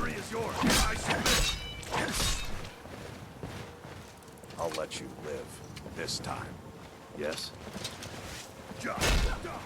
Victory is yours. I submit. I'll let you live. This time. Yes? Just die.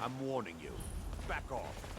I'm warning you. Back off.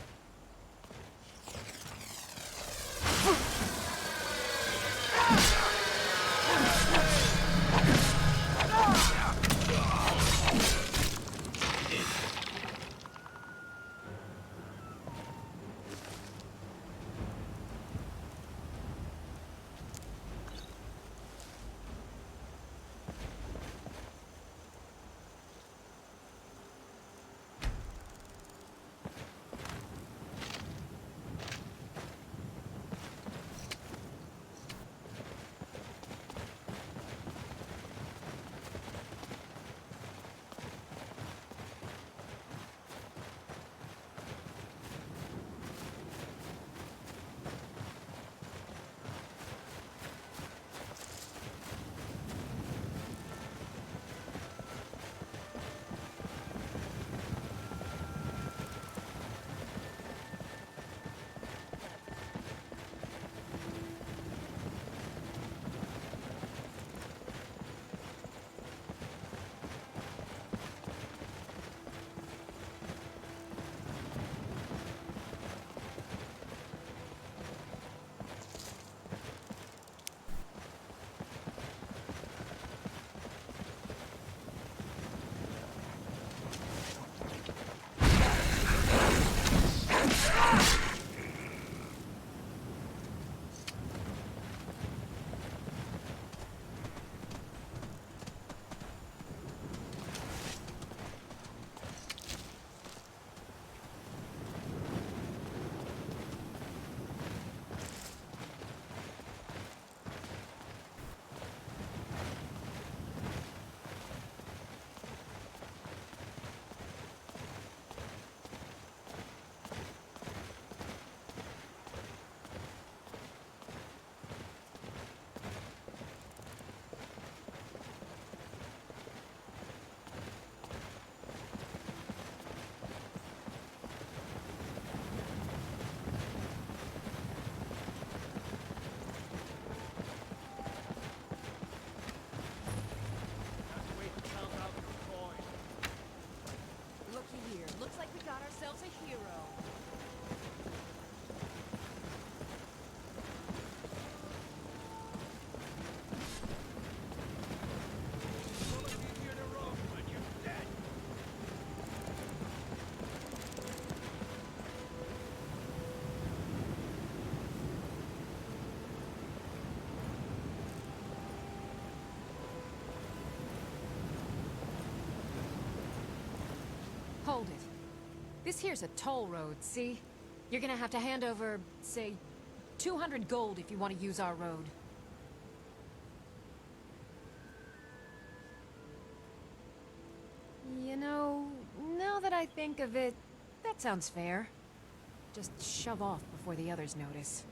Hold it. This here's a toll road, see? You're gonna have to hand over, say, 200 gold if you want to use our road. You know, now that I think of it, that sounds fair. Just shove off before the others notice.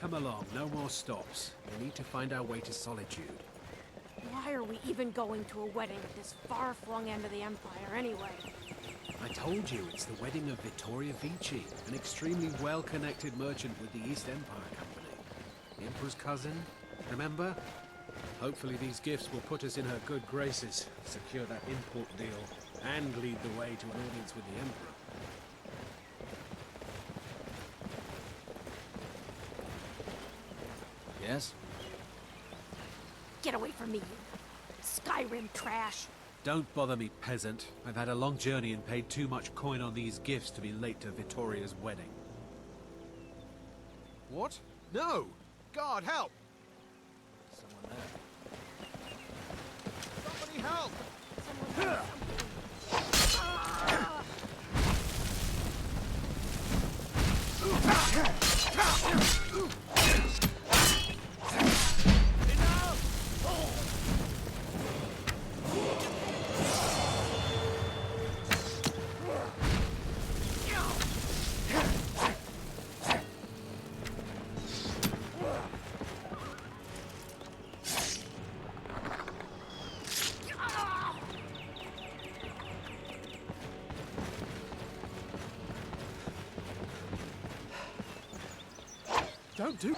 Come along, no more stops. We need to find our way to Solitude. Why are we even going to a wedding at this far-flung end of the Empire anyway? I told you, it's the wedding of Vittoria Vici, an extremely well-connected merchant with the East Empire Company. The Emperor's cousin, remember? Hopefully these gifts will put us in her good graces, secure that import deal, and lead the way to an audience with the Emperor. Yes? Get away from me, you Skyrim trash! Don't bother me, peasant. I've had a long journey and paid too much coin on these gifts to be late to Vittoria's wedding. What? No! God, help! Someone there. Somebody help! Don't do...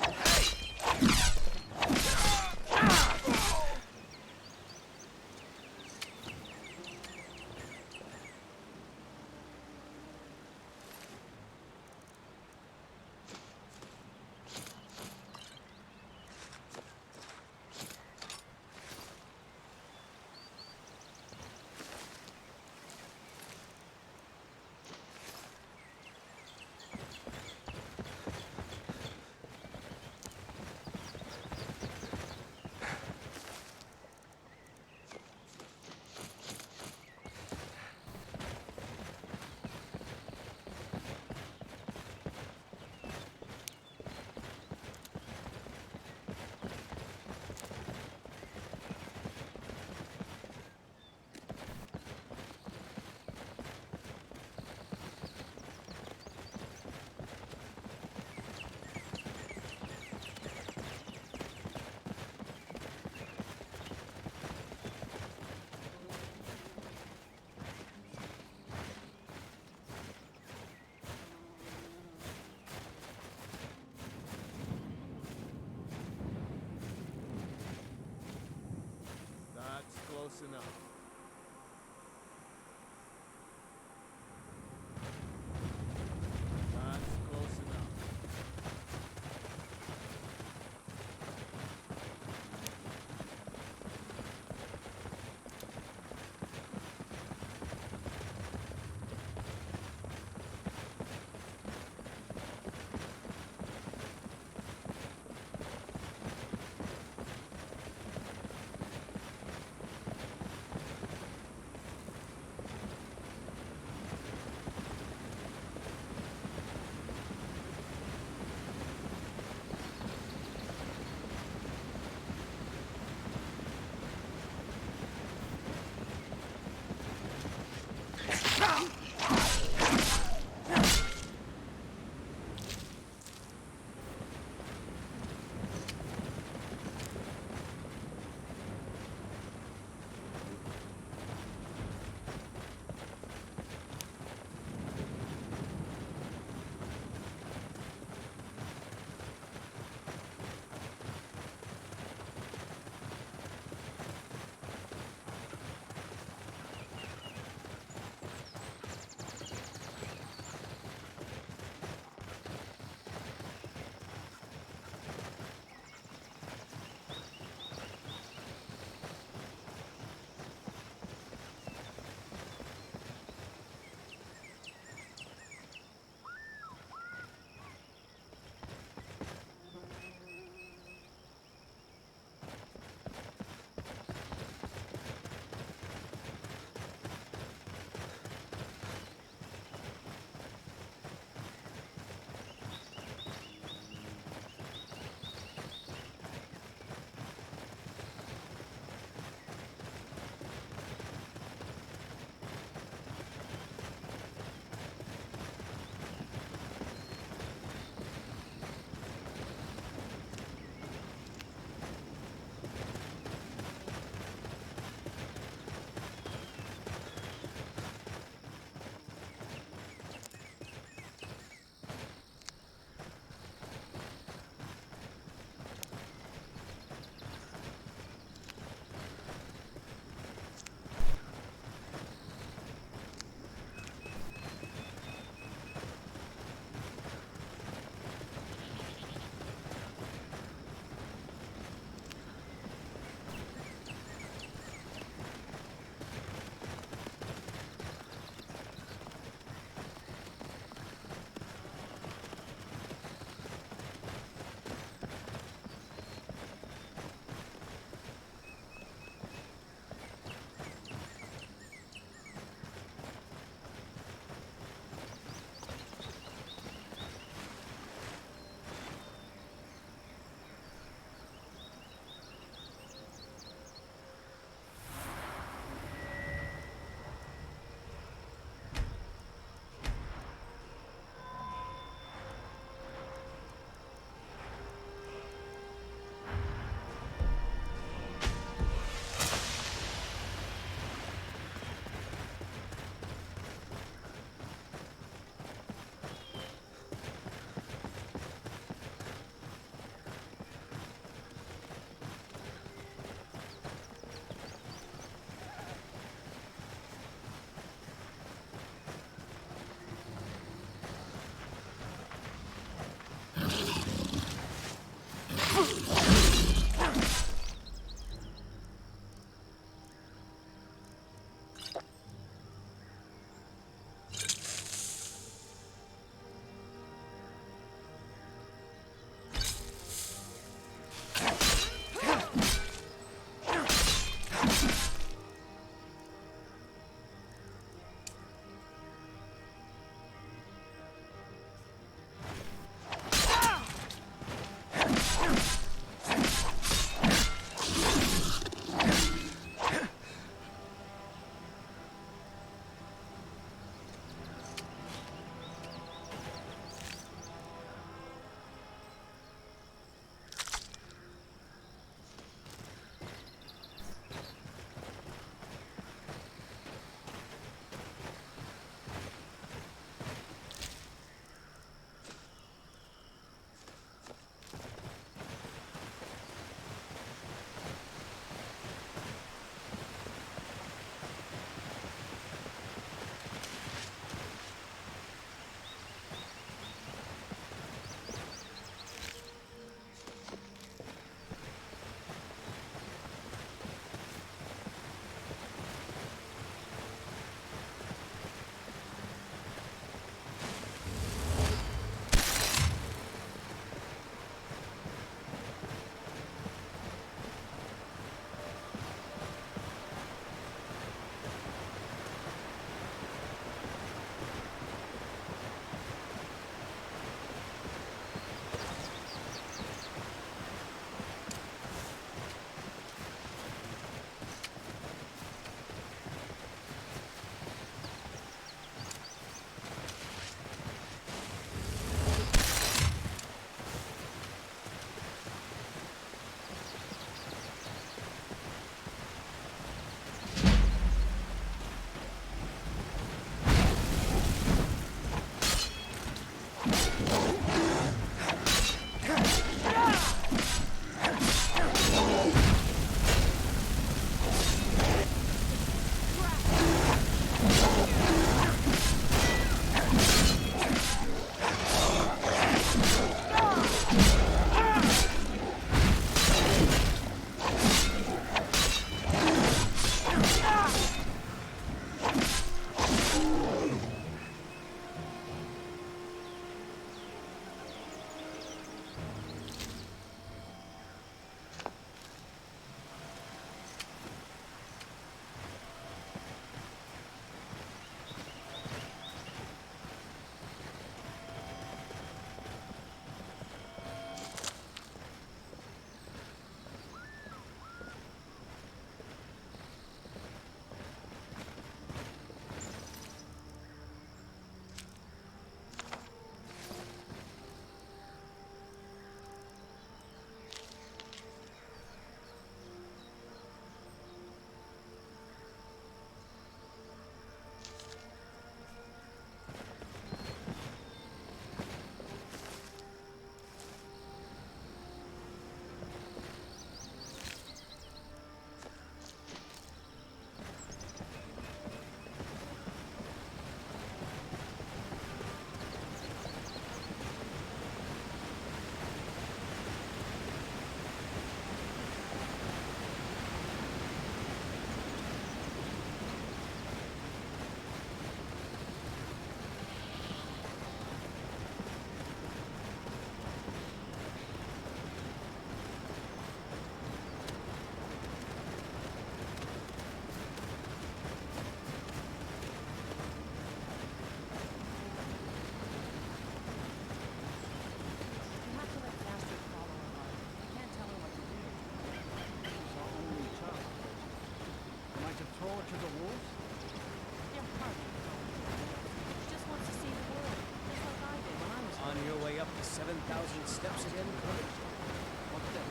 7,000 steps again, Clint?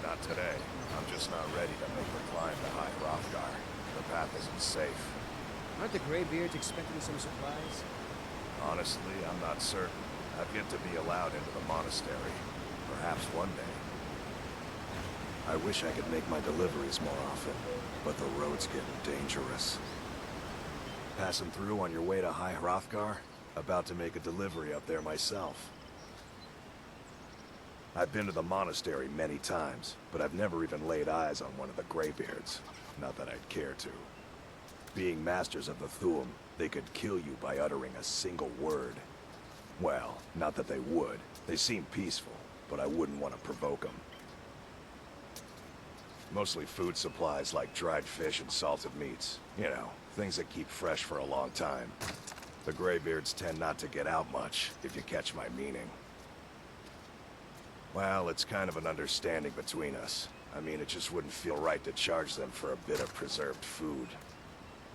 Not today. I'm just not ready to make the climb to High Hrothgar. The path isn't safe. Aren't the Greybeards expecting some supplies? Honestly, I'm not certain. I've yet to be allowed into the monastery. Perhaps one day. I wish I could make my deliveries more often, but the road's getting dangerous. Passing through on your way to High Hrothgar? About to make a delivery up there myself. I've been to the monastery many times, but I've never even laid eyes on one of the Greybeards. Not that I'd care to. Being masters of the Thu'um, they could kill you by uttering a single word. Well, not that they would. They seem peaceful, but I wouldn't want to provoke them. Mostly food supplies like dried fish and salted meats. You know, things that keep fresh for a long time. The Greybeards tend not to get out much, if you catch my meaning. Well, it's kind of an understanding between us. I mean, it just wouldn't feel right to charge them for a bit of preserved food.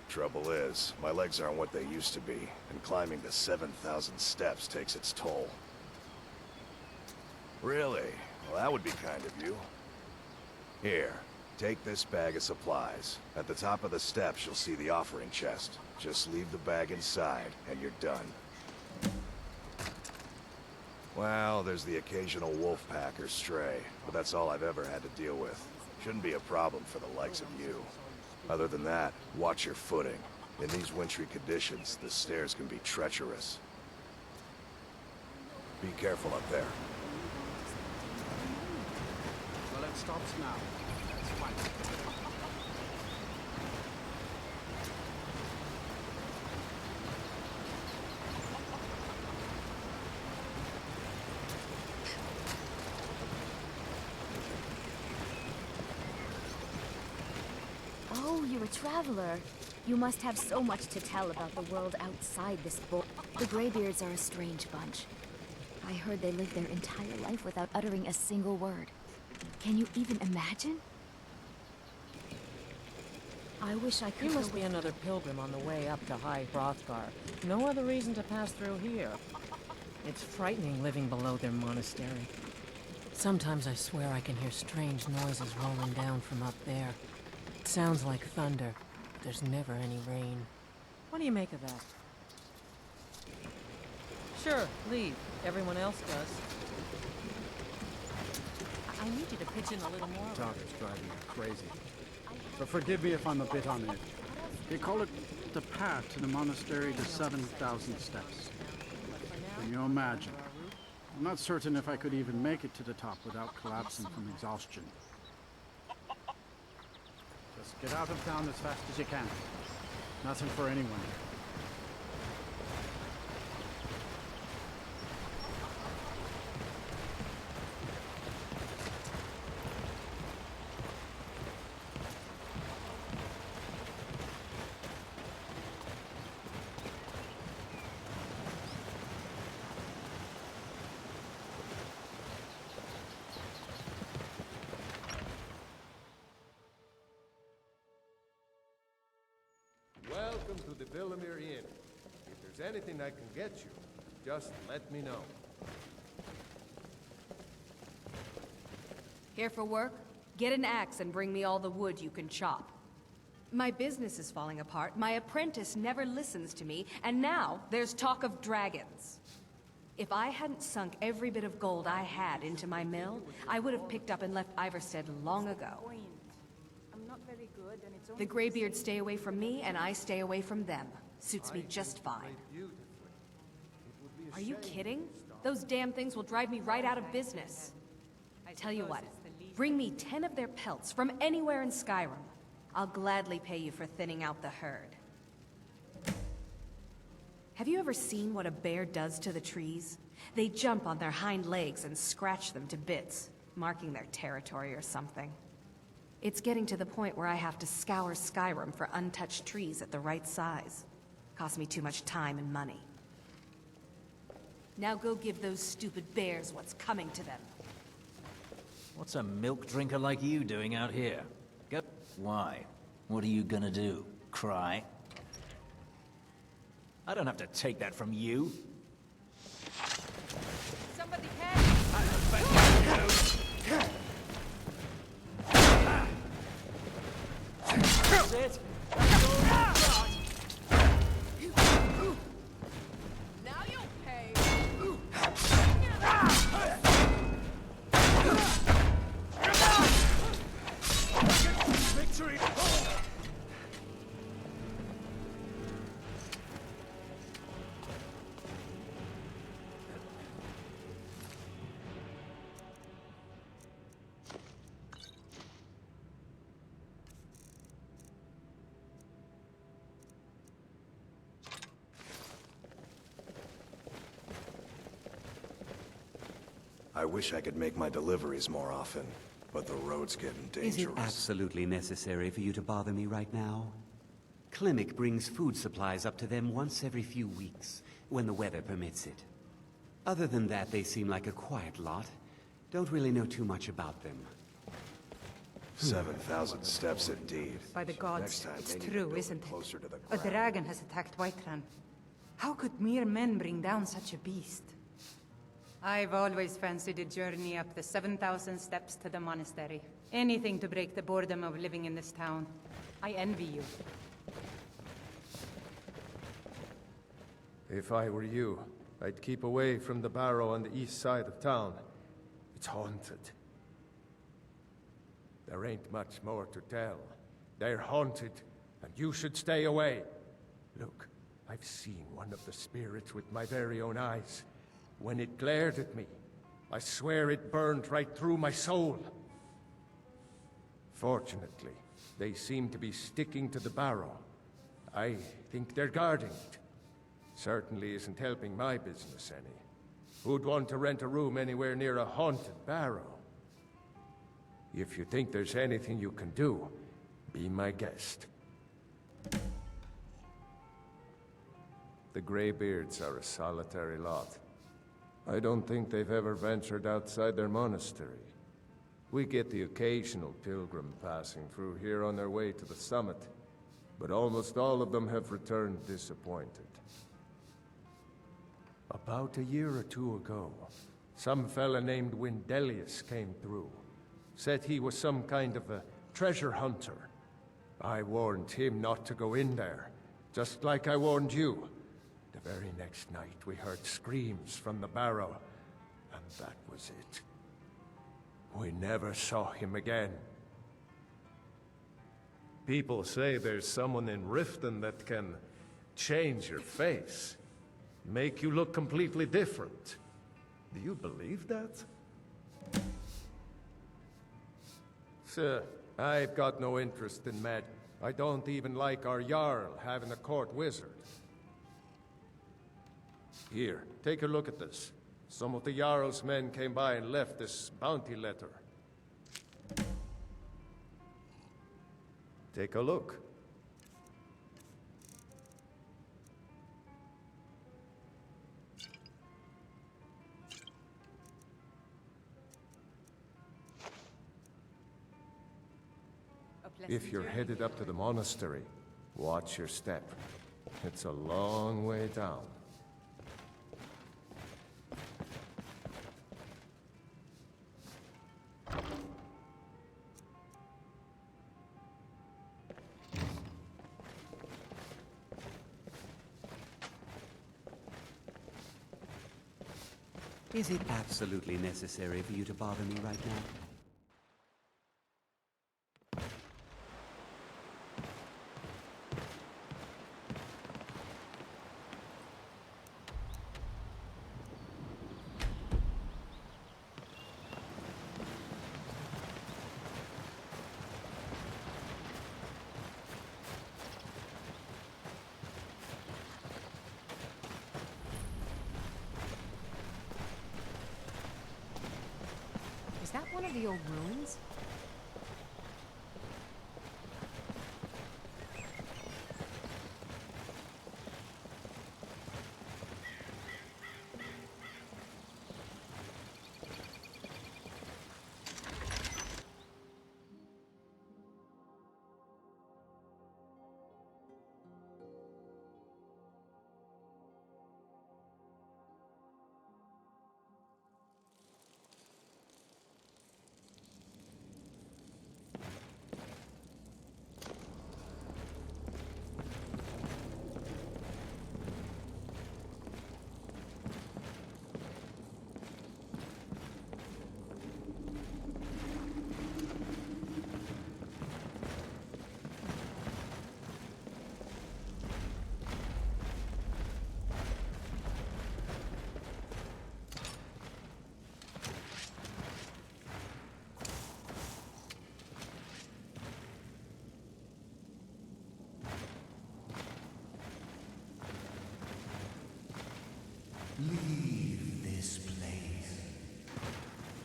Trouble is, my legs aren't what they used to be, and climbing the 7,000 steps takes its toll. Really? Well, that would be kind of you. Here, take this bag of supplies. At the top of the steps, you'll see the offering chest. Just leave the bag inside, and you're done. Well, there's the occasional wolf pack or stray, but that's all I've ever had to deal with. Shouldn't be a problem for the likes of you. Other than that, watch your footing. In these wintry conditions, the stairs can be treacherous. Be careful up there. Well, it stops now. That's fine. Oh, you're a traveler. You must have so much to tell about the world outside this book. The Greybeards are a strange bunch. I heard they lived their entire life without uttering a single word. Can you even imagine? I wish I could. You must be another pilgrim on the way up to High Hrothgar. No other reason to pass through here. It's frightening living below their monastery. Sometimes I swear I can hear strange noises rolling down from up there. It sounds like thunder, but there's never any rain. What do you make of that? Sure, leave. Everyone else does. I need you to pitch in a little more. Talk is driving me crazy. But forgive me if I'm a bit on it. They call it the path to the monastery to 7,000 steps. Can you imagine? I'm not certain if I could even make it to the top without collapsing from exhaustion. Just get out of town as fast as you can. Nothing for anyone here. Welcome to the Villamere Inn. If there's anything I can get you, just let me know. Here for work? Get an axe and bring me all the wood you can chop. My business is falling apart, my apprentice never listens to me, and now there's talk of dragons. If I hadn't sunk every bit of gold I had into my mill, I would have picked up and left Iverstead long ago. The Greybeards stay away from me, and I stay away from them. Suits me just fine. Are you kidding? Those damn things will drive me right out of business. Tell you what, bring me 10 of their pelts from anywhere in Skyrim. I'll gladly pay you for thinning out the herd. Have you ever seen what a bear does to the trees? They jump on their hind legs and scratch them to bits, marking their territory or something. It's getting to the point where I have to scour Skyrim for untouched trees at the right size. Costs me too much time and money. Now go give those stupid bears what's coming to them. What's a milk drinker like you doing out here? Go. Why? What are you gonna do? Cry? I don't have to take that from you. Somebody help! I wish I could make my deliveries more often, but the road's getting dangerous. Is it absolutely necessary for you to bother me right now? Clinic brings food supplies up to them once every few weeks, when the weather permits it. Other than that, they seem like a quiet lot. Don't really know too much about them. 7,000 steps indeed. By the gods, Next time, it's they need to true, build isn't it? closer to the A ground. dragon has attacked Whiterun. How could mere men bring down such a beast? I've always fancied a journey up the 7,000 steps to the monastery. Anything to break the boredom of living in this town. I envy you. If I were you, I'd keep away from the barrow on the east side of town. It's haunted. There ain't much more to tell. They're haunted, and you should stay away. Look, I've seen one of the spirits with my very own eyes. When it glared at me, I swear it burned right through my soul. Fortunately, they seem to be sticking to the barrow. I think they're guarding it. Certainly isn't helping my business any. Who'd want to rent a room anywhere near a haunted barrow? If you think there's anything you can do, be my guest. The Greybeards are a solitary lot. I don't think they've ever ventured outside their monastery. We get the occasional pilgrim passing through here on their way to the summit, but almost all of them have returned disappointed. About a year or two ago, some fella named Windelius came through. Said he was some kind of a treasure hunter. I warned him not to go in there, just like I warned you. The very next night we heard screams from the barrow, and that was it. We never saw him again. People say there's someone in Riften that can change your face, make you look completely different. Do you believe that? Sir, I've got no interest in magic. I don't even like our Jarl having a court wizard. Here, take a look at this. Some of the Jarl's men came by and left this bounty letter. Take a look. If you're headed up to the monastery, watch your step. It's a long way down. Is it absolutely necessary for you to bother me right now? Is that one of the old ruins?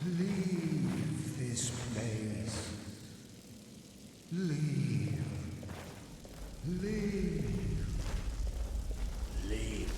Leave this place. Leave. Leave. Leave.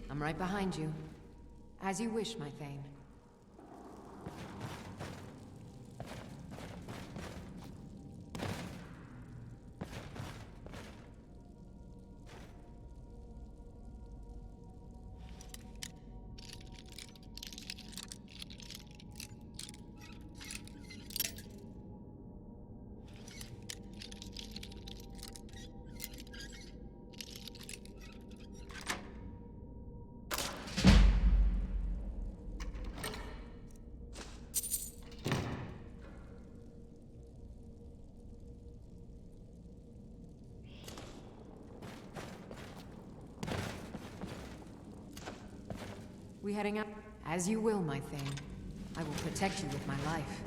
I'm right behind you. As you wish, my Thane. We heading up? As you will, my Thane. I will protect you with my life.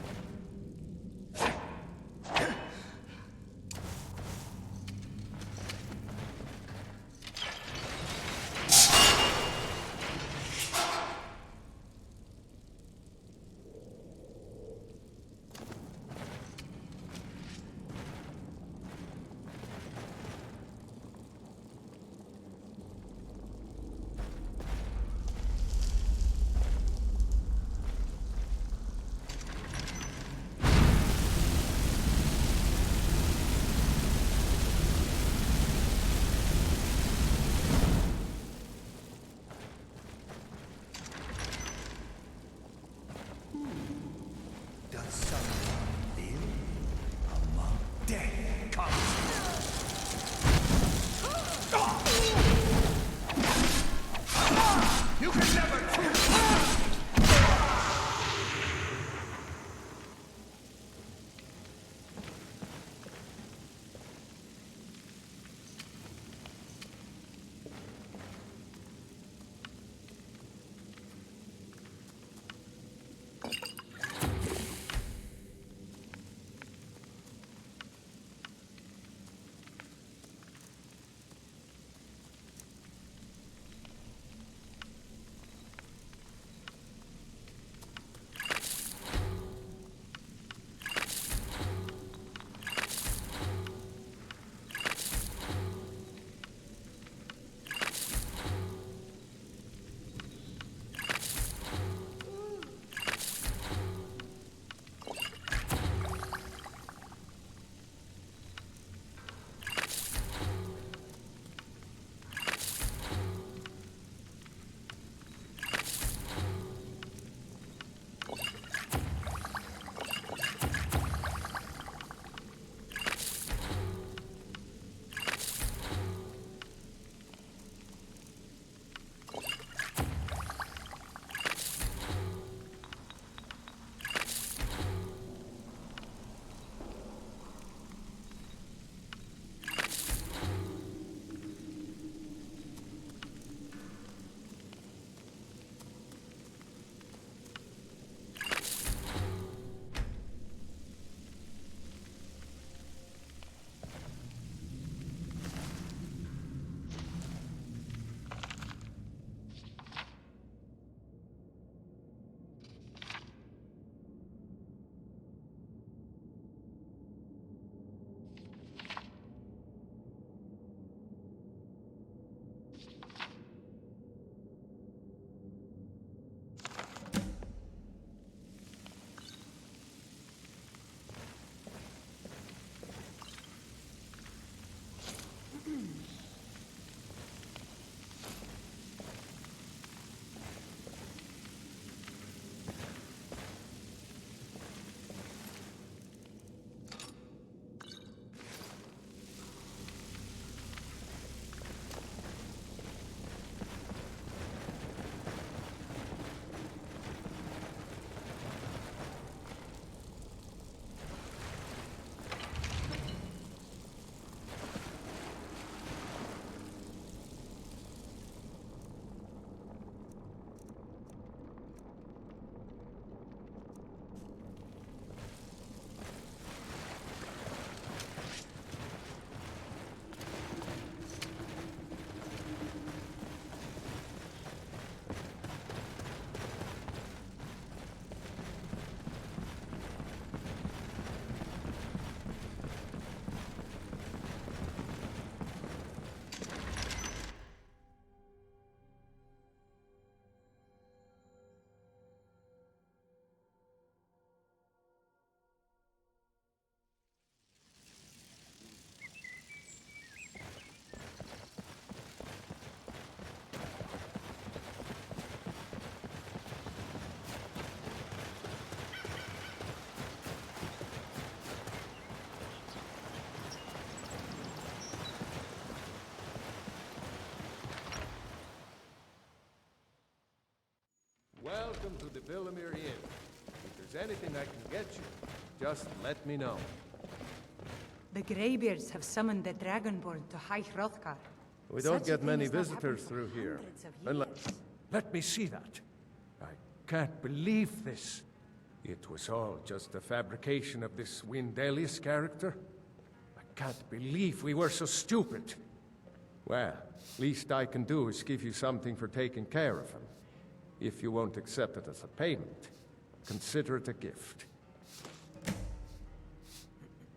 welcome to the Villamere Inn. If there's anything I can get you, just let me know. The Greybeards have summoned the Dragonborn to High Hrothgar. We don't Such a get thing many has not visitors happened through for here. hundreds of Unless... years. Let me see that. I can't believe this. It was all just a fabrication of this Windelius character. I can't believe we were so stupid. Well, least I can do is give you something for taking care of him. If you won't accept it as a payment, consider it a gift.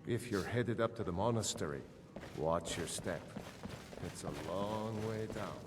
If you're headed up to the monastery, watch your step. It's a long way down.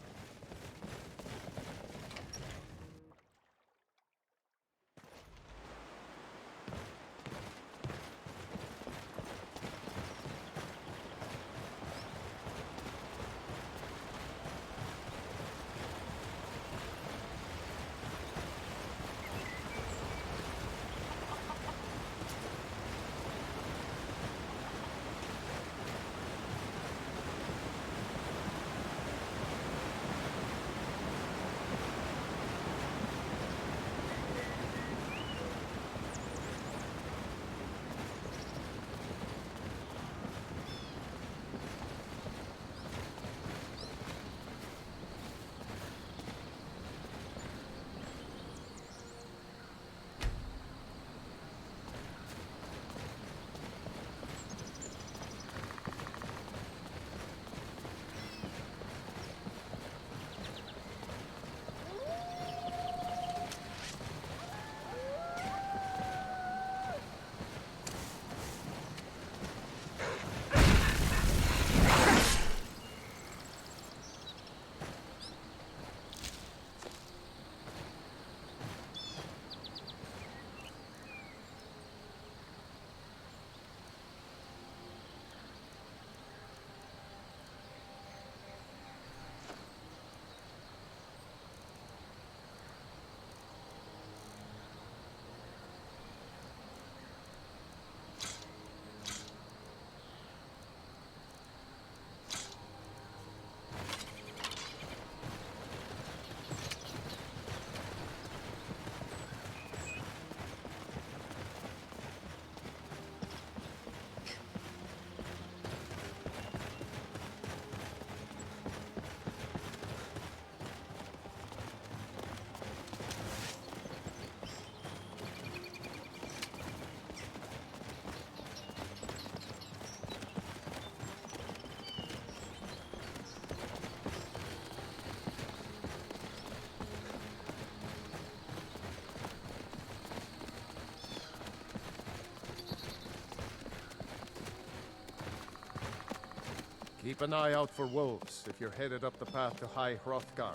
Keep an eye out for wolves if you're headed up the path to High Hrothgar.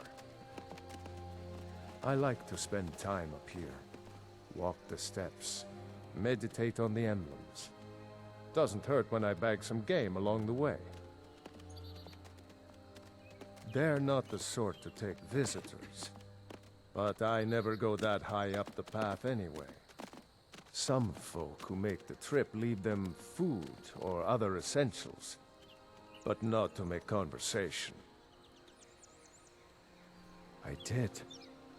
I like to spend time up here. Walk the steps. Meditate on the emblems. Doesn't hurt when I bag some game along the way. They're not the sort to take visitors. But I never go that high up the path anyway. Some folk who make the trip leave them food or other essentials. But not to make conversation. I did.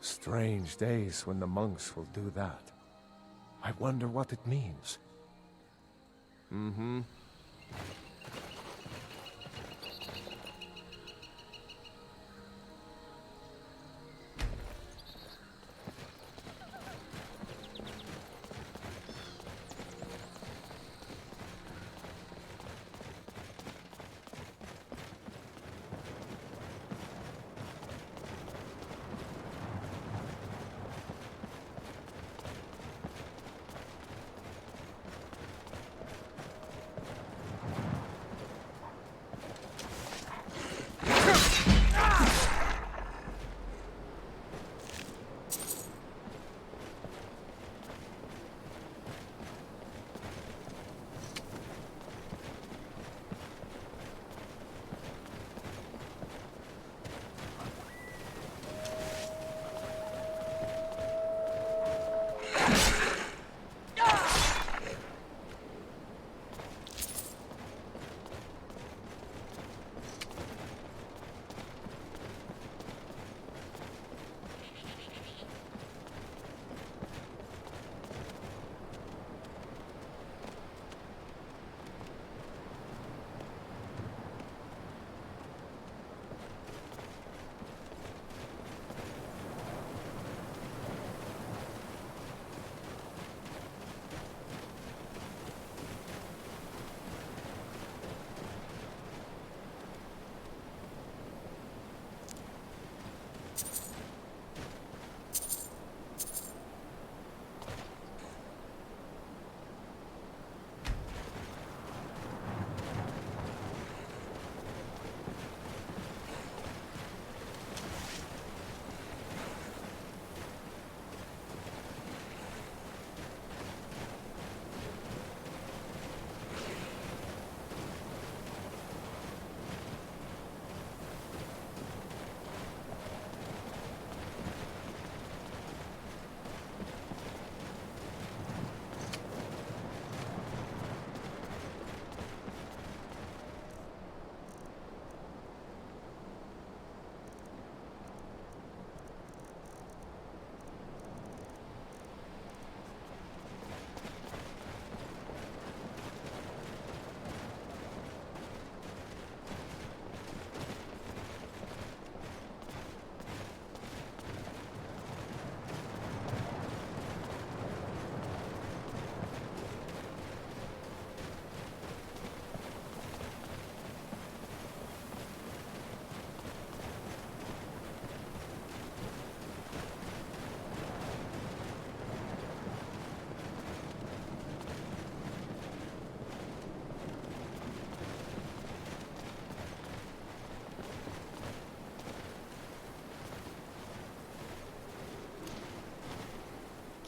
Strange days when the monks will do that. I wonder what it means. Mm-hmm.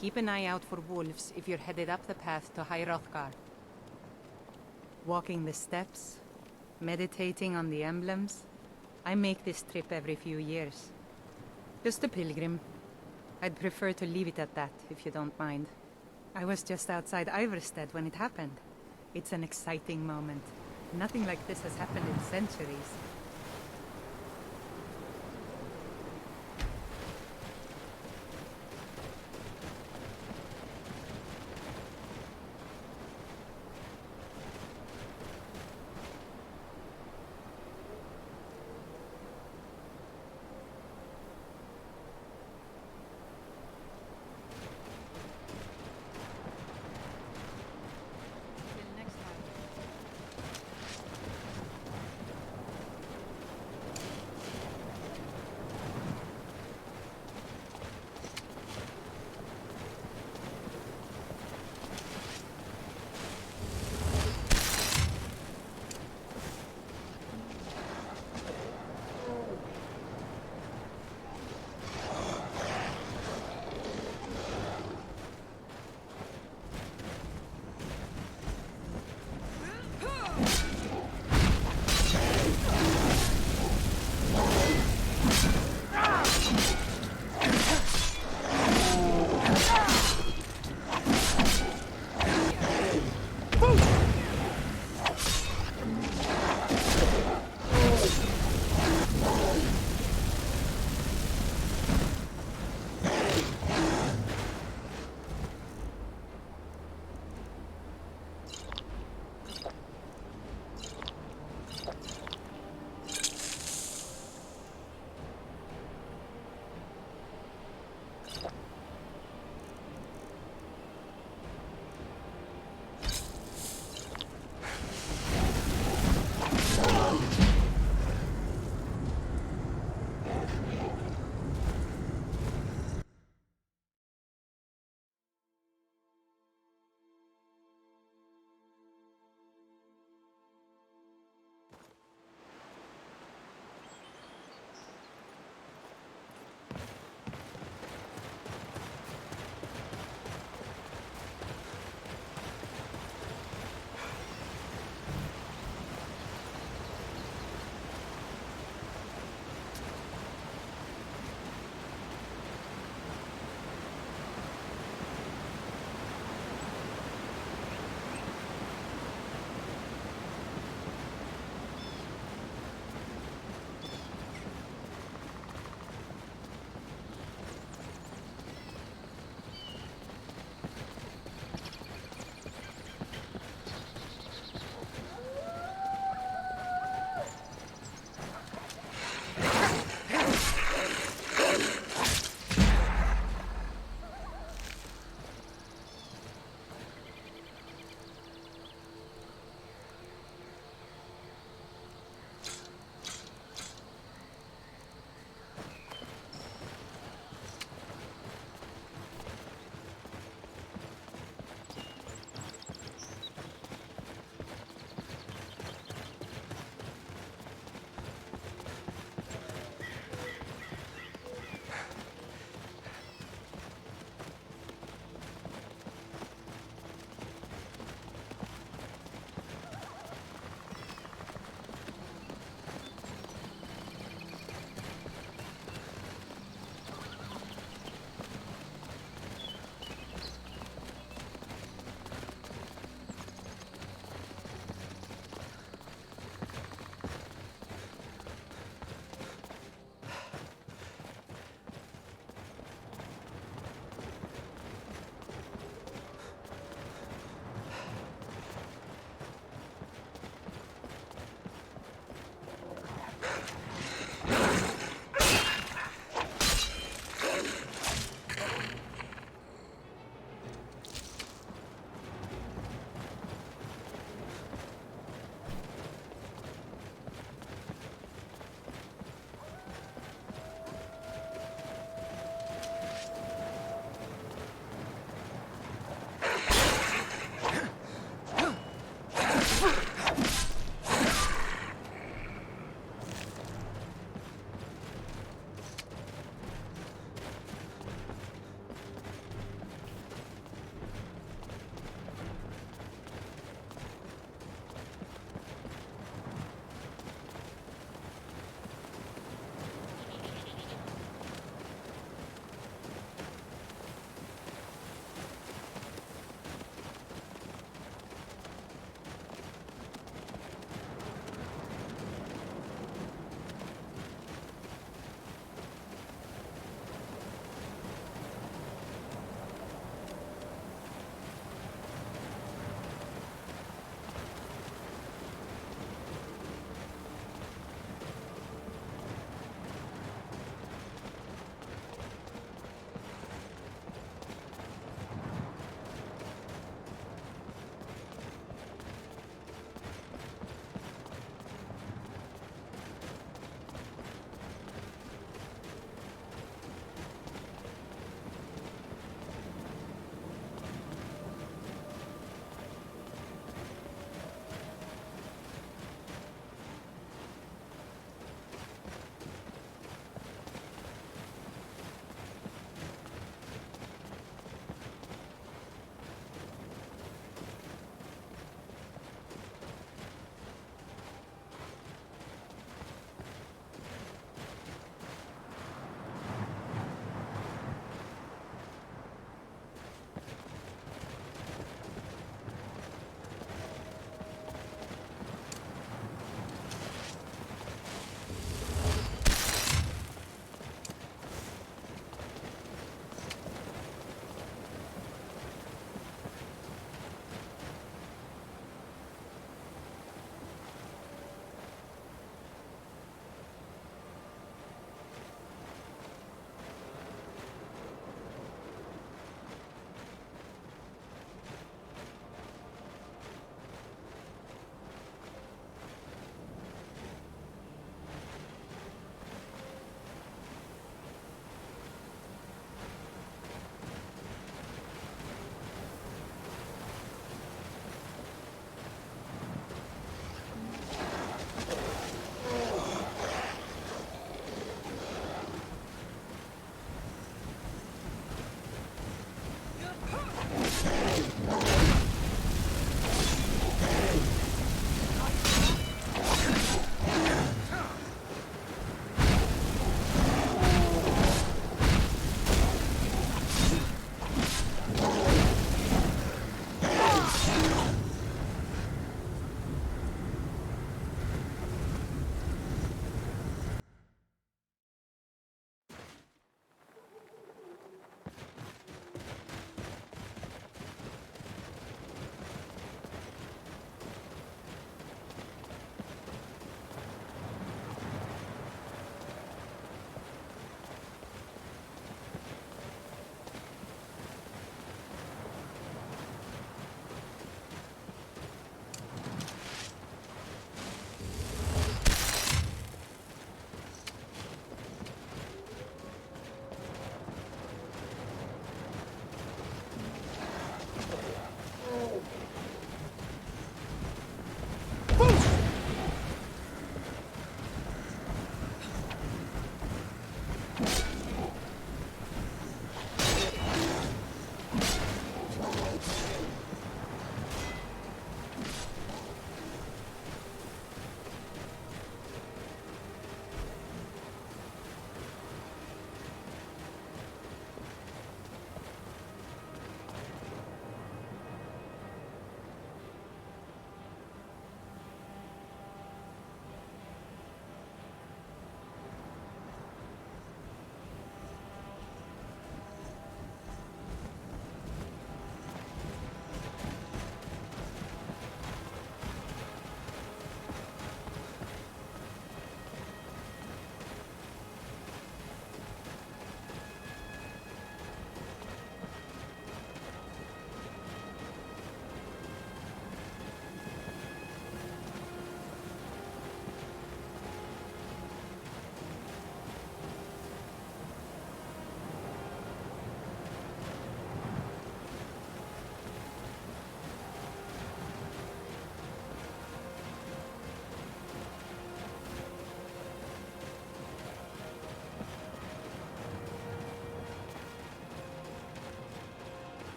Keep an eye out for wolves if you're headed up the path to High Hrothgar. Walking the steps, meditating on the emblems. I make this trip every few years. Just a pilgrim. I'd prefer to leave it at that, if you don't mind. I was just outside Iverstead when it happened. It's an exciting moment. Nothing like this has happened in centuries.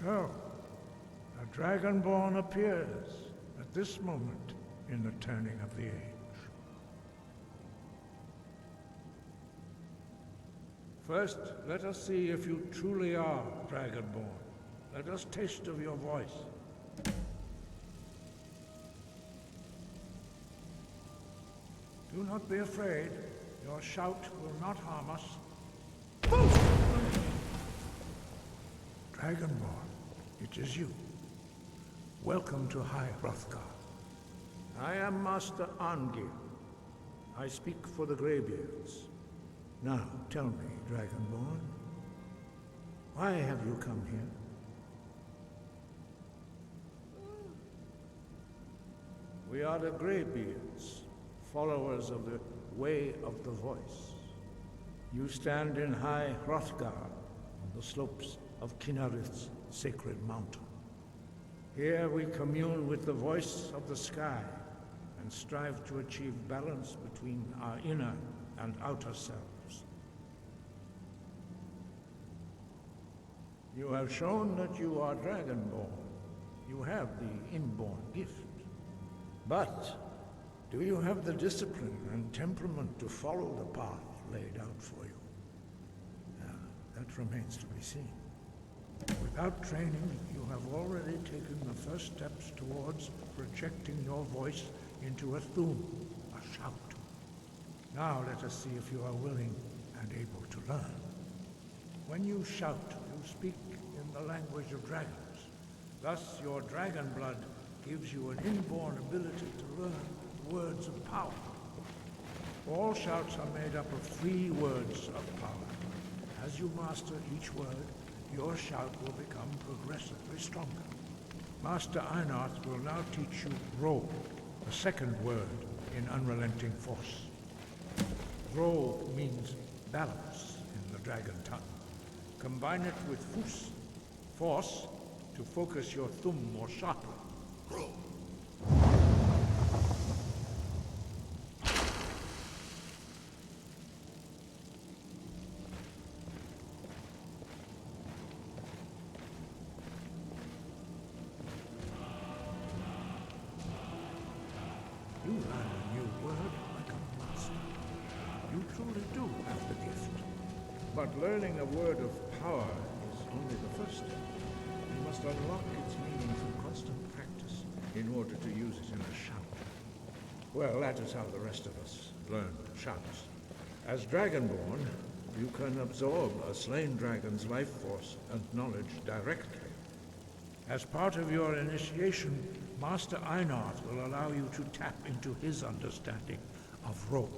So, a Dragonborn appears at this moment in the turning of the age. First, let us see if you truly are Dragonborn. Let us taste of your voice. Do not be afraid. Your shout will not harm us. Dragonborn, it is you. Welcome to High Hrothgar. I am Master Arngil. I speak for the Greybeards. Now, tell me, Dragonborn, why have you come here? We are the Greybeards, followers of the Way of the Voice. You stand in High Hrothgar, on the slopes of Kinnarith's sacred mountain. Here we commune with the voice of the sky and strive to achieve balance between our inner and outer selves. You have shown that you are Dragonborn. You have the inborn gift. But do you have the discipline and temperament to follow the path laid out for you? That remains to be seen. Without training, you have already taken the first steps towards projecting your voice into a thum, a shout. Now let us see if you are willing and able to learn. When you shout, you speak in the language of dragons. Thus, your dragon blood gives you an inborn ability to learn words of power. All shouts are made up of 3 words of power. As you master each word, your shout will become progressively stronger. Master Einarth will now teach you Ro, the second word in Unrelenting Force. Ro means balance in the dragon tongue. Combine it with Fus, force, to focus your thumb more sharply. Ro. You learn a new word like a master. You truly do have the gift. But learning a word of power is only the first step. You must unlock its meaning through constant practice in order to use it in a shout. Well, that is how the rest of us learn shouts. As Dragonborn, you can absorb a slain dragon's life force and knowledge directly. As part of your initiation, Master Einarth will allow you to tap into his understanding of Ro.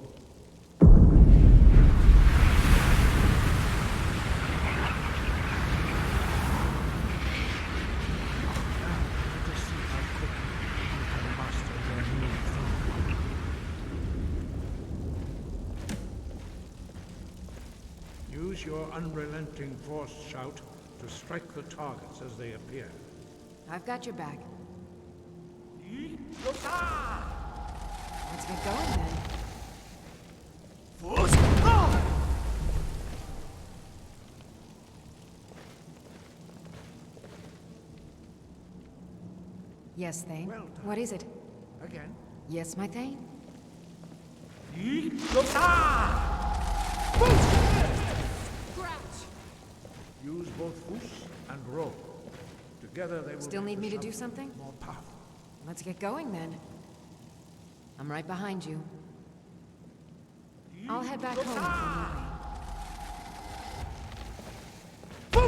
Use your unrelenting force shout to strike the targets as they appear. I've got your back. Let's get going then. Yes, Thane? Well done. What is it? Again. Yes, my Thane? Use both Fus and Ro. Together they will Still make need the me to shout do something? more powerful. Let's get going then. I'm right behind you. I'll head back home if you need me. How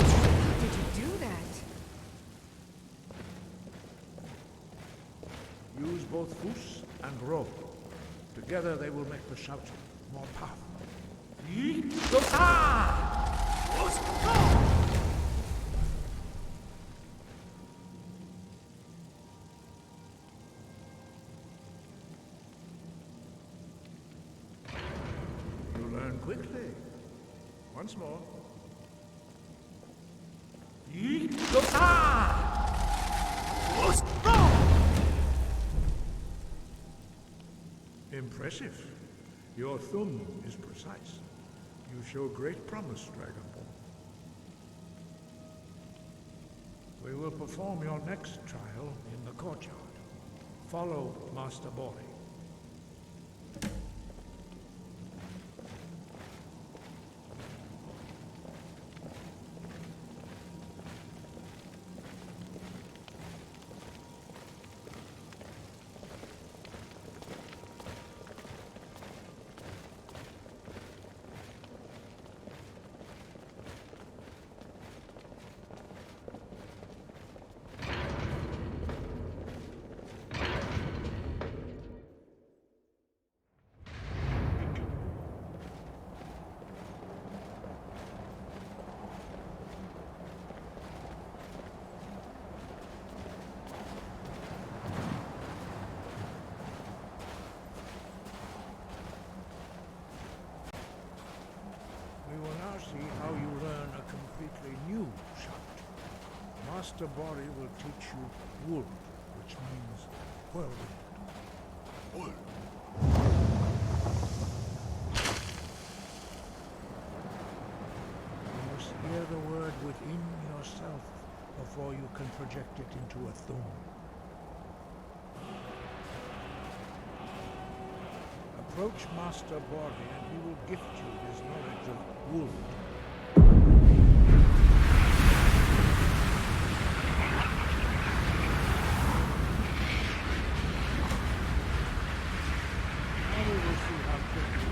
did you do that? Use both Fus and Ro. Together they will make the shout more powerful. You learn quickly. Once more. Impressive. Your thumb is precise. You show great promise, Dragonborn. We will perform your next trial in the courtyard. Follow Master Bori. We will now see how you learn a completely new shout. Master Bori will teach you Wold, which means whirlwind. You must hear the word within yourself before you can project it into a thum. Approach Master Bori and he will gift you his knowledge of Wold. Now we will see how quickly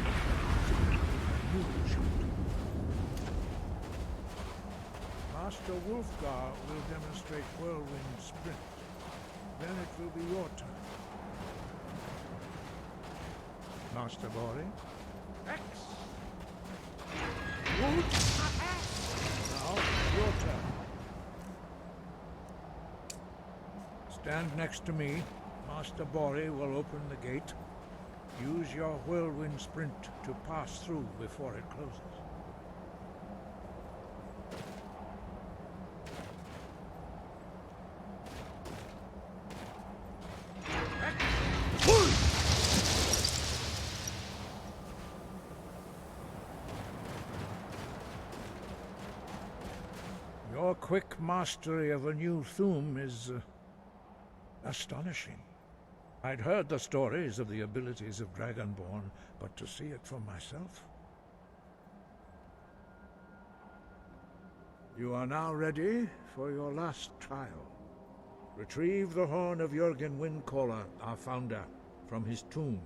you can shoot. Master Wolfgar will demonstrate Whirlwind Sprint. Then it will be your turn. Master Bori. X! Wood! Now, your turn. Stand next to me. Master Bori will open the gate. Use your whirlwind sprint to pass through before it closes. Your quick mastery of a new thum is astonishing. I'd heard the stories of the abilities of Dragonborn, but to see it for myself... You are now ready for your last trial. Retrieve the horn of Jürgen Windcaller, our founder, from his tomb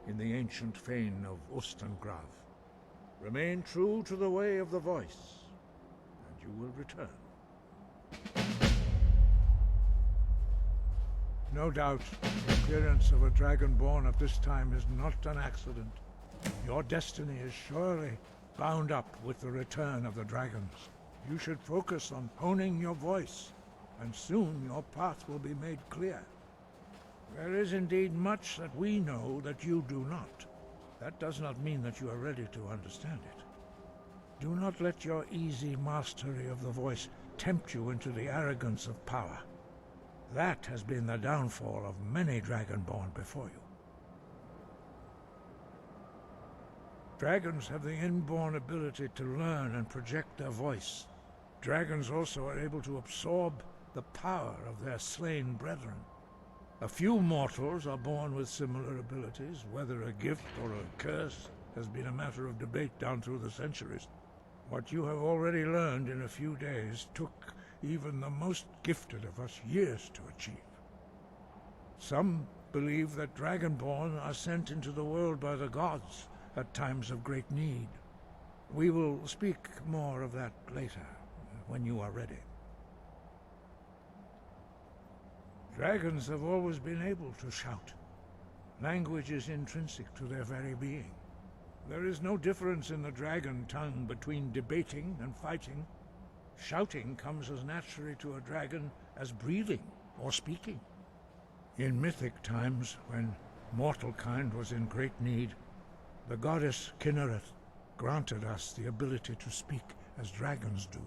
in the ancient fane of Ostengrav. Remain true to the way of the voice, and you will return. No doubt, the appearance of a Dragonborn at this time is not an accident. Your destiny is surely bound up with the return of the dragons. You should focus on honing your voice, and soon your path will be made clear. There is indeed much that we know that you do not. That does not mean that you are ready to understand it. Do not let your easy mastery of the voice tempt you into the arrogance of power. That has been the downfall of many Dragonborn before you. Dragons have the inborn ability to learn and project their voice. Dragons also are able to absorb the power of their slain brethren. A few mortals are born with similar abilities. Whether a gift or a curse has been a matter of debate down through the centuries. What you have already learned in a few days took even the most gifted of us years to achieve. Some believe that Dragonborn are sent into the world by the gods at times of great need. We will speak more of that later, when you are ready. Dragons have always been able to shout. Language is intrinsic to their very being. There is no difference in the dragon tongue between debating and fighting. Shouting comes as naturally to a dragon as breathing or speaking. In mythic times, when mortal kind was in great need, the goddess Kinnereth granted us the ability to speak as dragons do.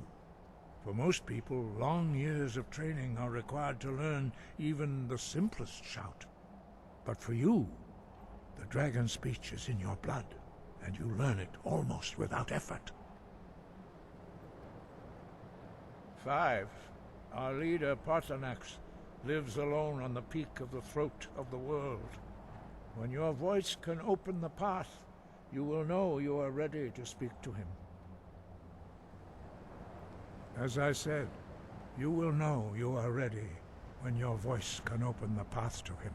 For most people, long years of training are required to learn even the simplest shout. But for you, the dragon speech is in your blood, and you learn it almost without effort. 5. Our leader, Parthenax, lives alone on the peak of the throat of the world. When your voice can open the path, you will know you are ready to speak to him. As I said, you will know you are ready when your voice can open the path to him.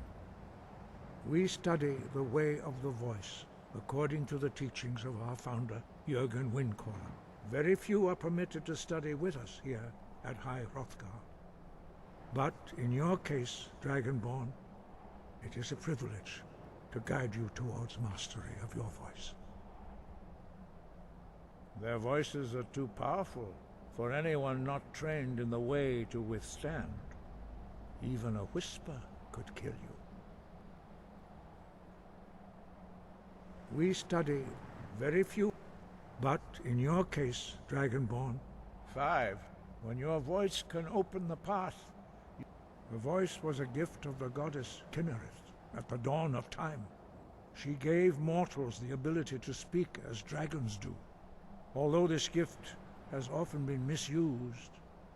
We study the way of the voice, according to the teachings of our founder, Jürgen Windcaller. Very few are permitted to study with us here at High Hrothgar. But in your case, Dragonborn, it is a privilege to guide you towards mastery of your voice. Their voices are too powerful for anyone not trained in the way to withstand. Even a whisper could kill you. We study very few, but in your case, Dragonborn, 5, when your voice can open the path. The voice was a gift of the goddess Kinnereth at the dawn of time. She gave mortals the ability to speak as dragons do. Although this gift has often been misused,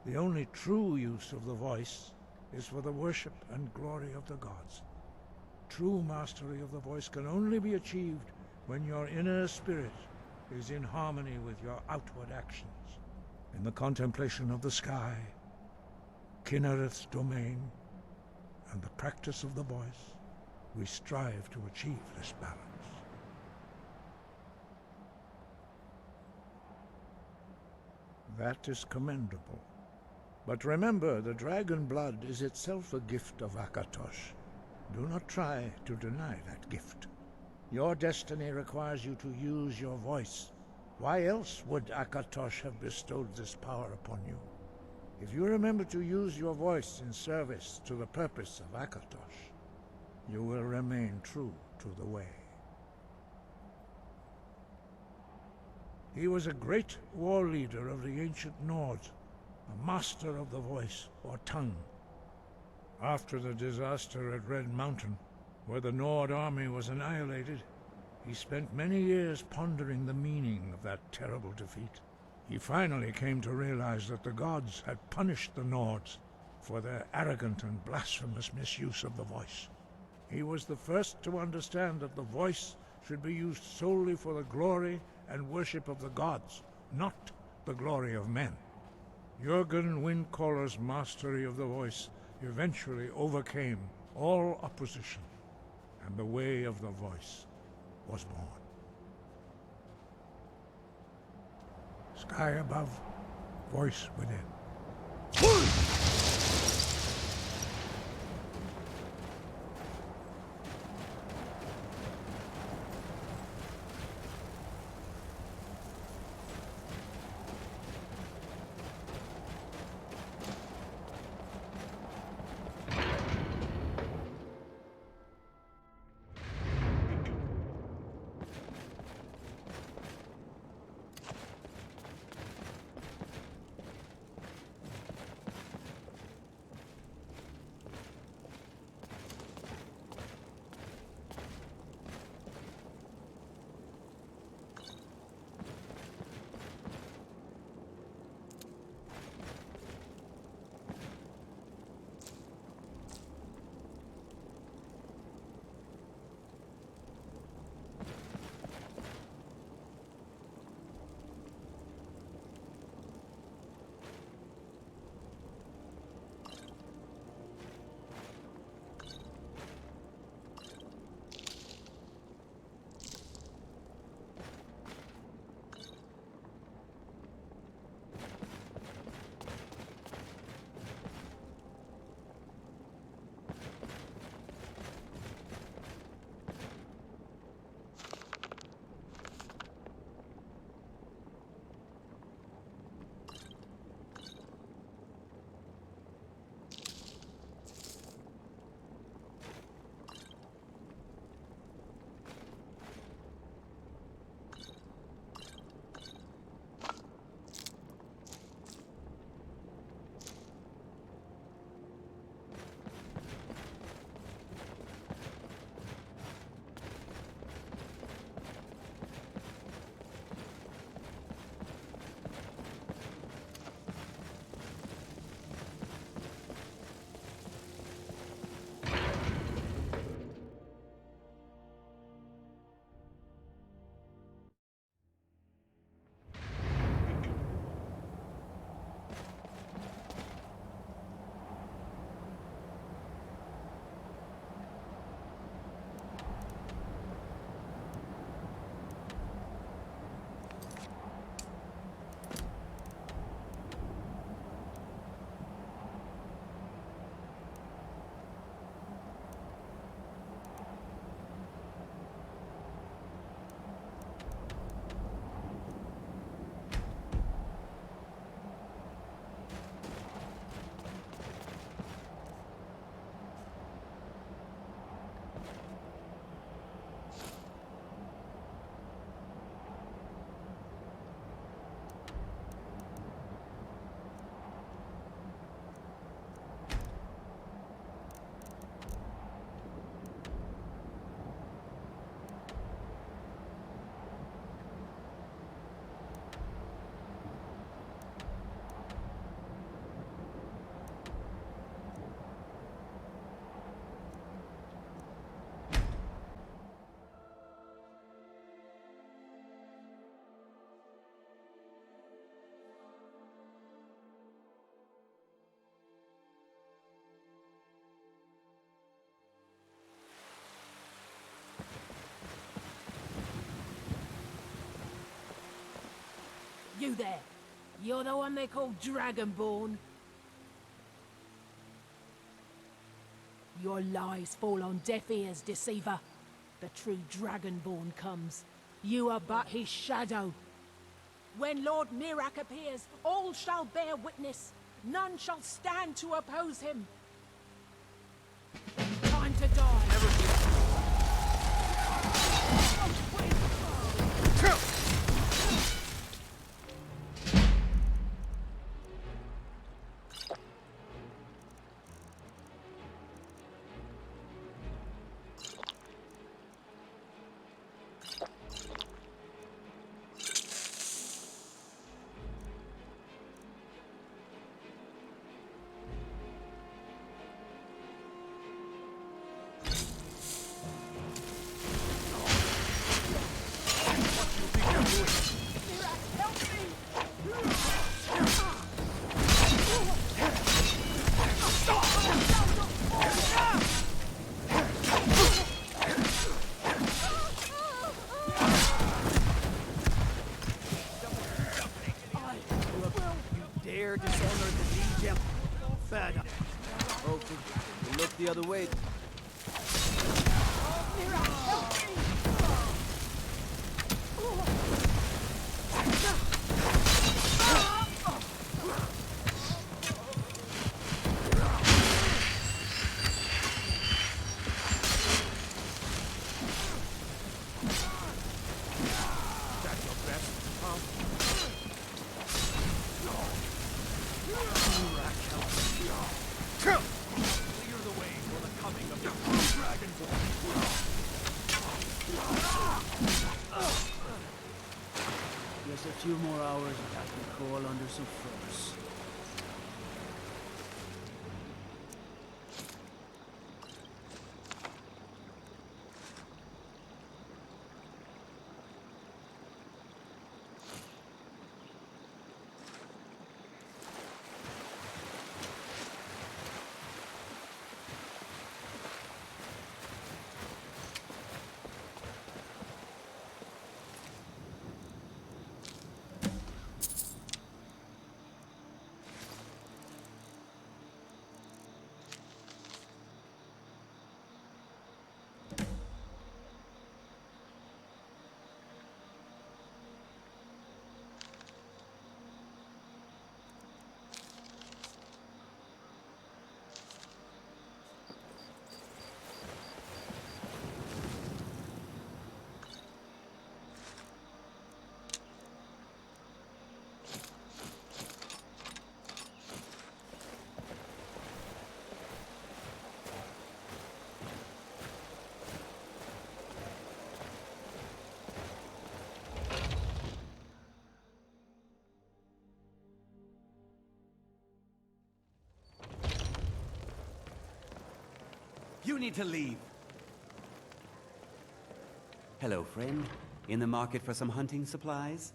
the only true use of the voice is for the worship and glory of the gods. True mastery of the voice can only be achieved when your inner spirit is in harmony with your outward actions. In the contemplation of the sky, Kinnereth's domain, and the practice of the voice, we strive to achieve this balance. That is commendable. But remember, the dragon blood is itself a gift of Akatosh. Do not try to deny that gift. Your destiny requires you to use your voice. Why else would Akatosh have bestowed this power upon you? If you remember to use your voice in service to the purpose of Akatosh, you will remain true to the way. He was a great war leader of the ancient Nords, a master of the voice, or tongue. After the disaster at Red Mountain, where the Nord army was annihilated, he spent many years pondering the meaning of that terrible defeat. He finally came to realize that the gods had punished the Nords for their arrogant and blasphemous misuse of the voice. He was the first to understand that the voice should be used solely for the glory and worship of the gods, not the glory of men. Jürgen Windcaller's mastery of the voice eventually overcame all opposition, and the way of the voice was born. Sky above, voice within. You there. You're the one they call Dragonborn. Your lies fall on deaf ears, deceiver. The true Dragonborn comes. You are but his shadow. When Lord Mirak appears, all shall bear witness. None shall stand to oppose him. Time to die. Look the other way. Just a few more hours and I can crawl under some furs. You need to leave. Hello, friend. In the market for some hunting supplies?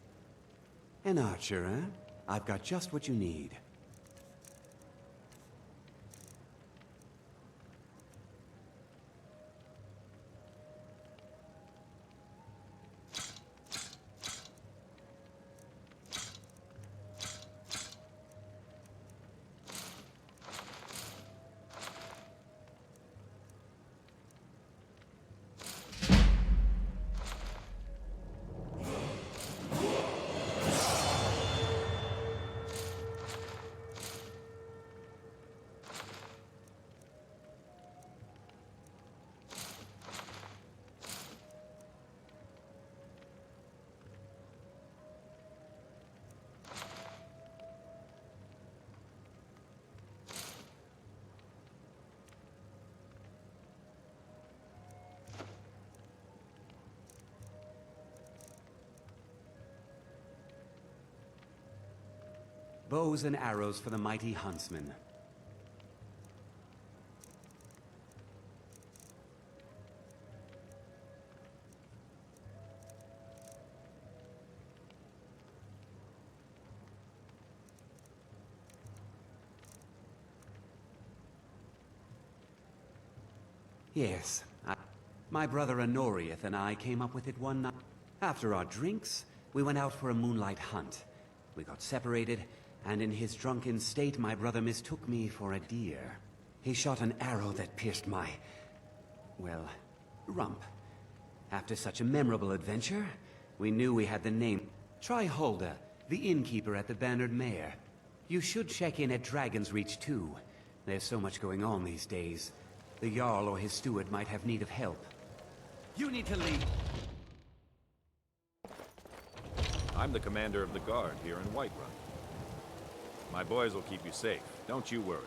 An archer, huh? I've got just what you need. Bows and arrows for the mighty huntsman. Yes, my brother Honorius and I came up with it one night. After our drinks, we went out for a moonlight hunt. We got separated, and in his drunken state, my brother mistook me for a deer. He shot an arrow that pierced my, well, rump. After such a memorable adventure, we knew we had the name. Try Hulda, the innkeeper at the Bannered Mare. You should check in at Dragon's Reach too. There's so much going on these days. The Jarl or his steward might have need of help. You need to leave. I'm the commander of the guard here in Whiterun. My boys will keep you safe, don't you worry.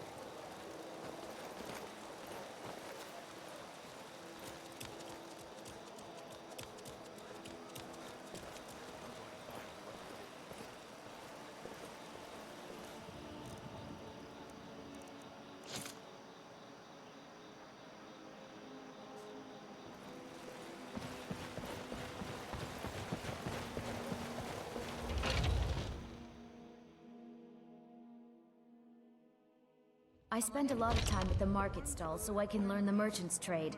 I spend a lot of time at the market stall so I can learn the merchant's trade.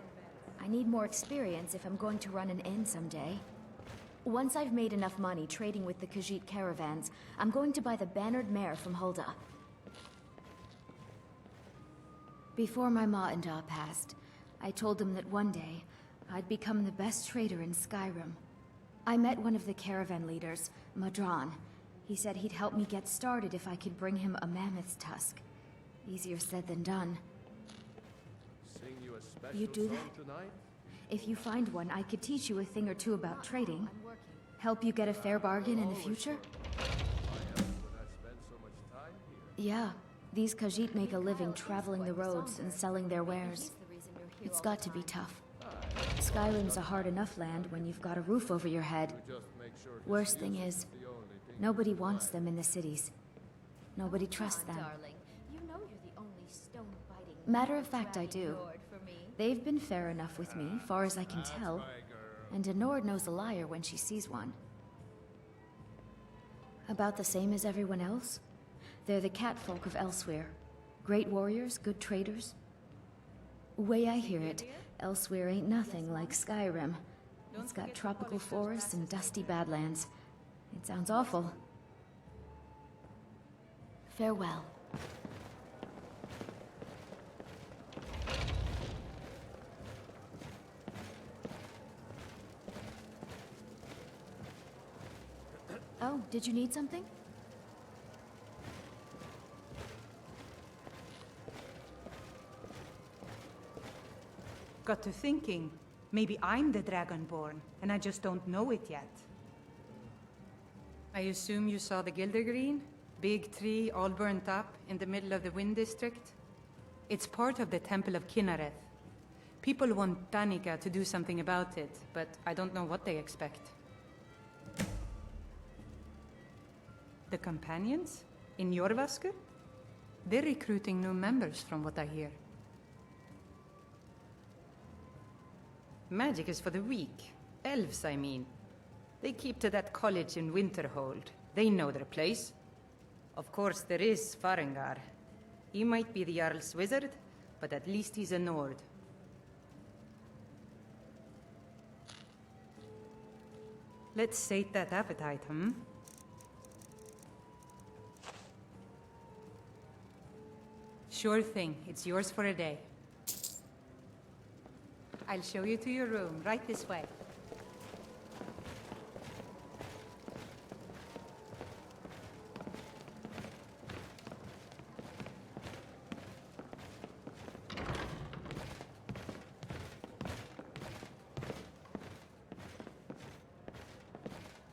I need more experience if I'm going to run an inn someday. Once I've made enough money trading with the Khajiit caravans, I'm going to buy the Bannered Mare from Hulda. Before my ma and Da passed, I told them that one day, I'd become the best trader in Skyrim. I met one of the caravan leaders, Madran. He said he'd help me get started if I could bring him a mammoth's tusk. Easier said than done. Sing you a special You do song that? tonight? If you find one, I could teach you a thing or two about trading. Help you get a fair bargain in the future? Yeah, these Khajiit make a living traveling the roads and selling their wares. It's got to be tough. Skyrim's a hard enough land when you've got a roof over your head. Worst thing is, nobody wants them in the cities. Nobody trusts them. Matter of fact, I do. They've been fair enough with me, far as I can tell. And a Nord knows a liar when she sees one. About the same as everyone else. They're the catfolk of Elsewhere. Great warriors, good traders. Way I hear it, Elsewhere ain't nothing like Skyrim. It's got tropical forests and dusty badlands. It sounds awful. Farewell. Oh, did you need something? Got to thinking, maybe I'm the Dragonborn, and I just don't know it yet. I assume you saw the Gildergreen? Big tree, all burnt up, in the middle of the Wind District? It's part of the Temple of Kynareth. People want Danica to do something about it, but I don't know what they expect. The Companions? In Jorvaskr? They're recruiting new members from what I hear. Magic is for the weak. Elves, I mean. They keep to that college in Winterhold. They know their place. Of course, there is Farengar. He might be the Jarl's wizard, but at least he's a Nord. Let's sate that appetite, hmm? Sure thing. It's yours for a day. I'll show you to your room, right this way.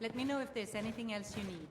Let me know if there's anything else you need.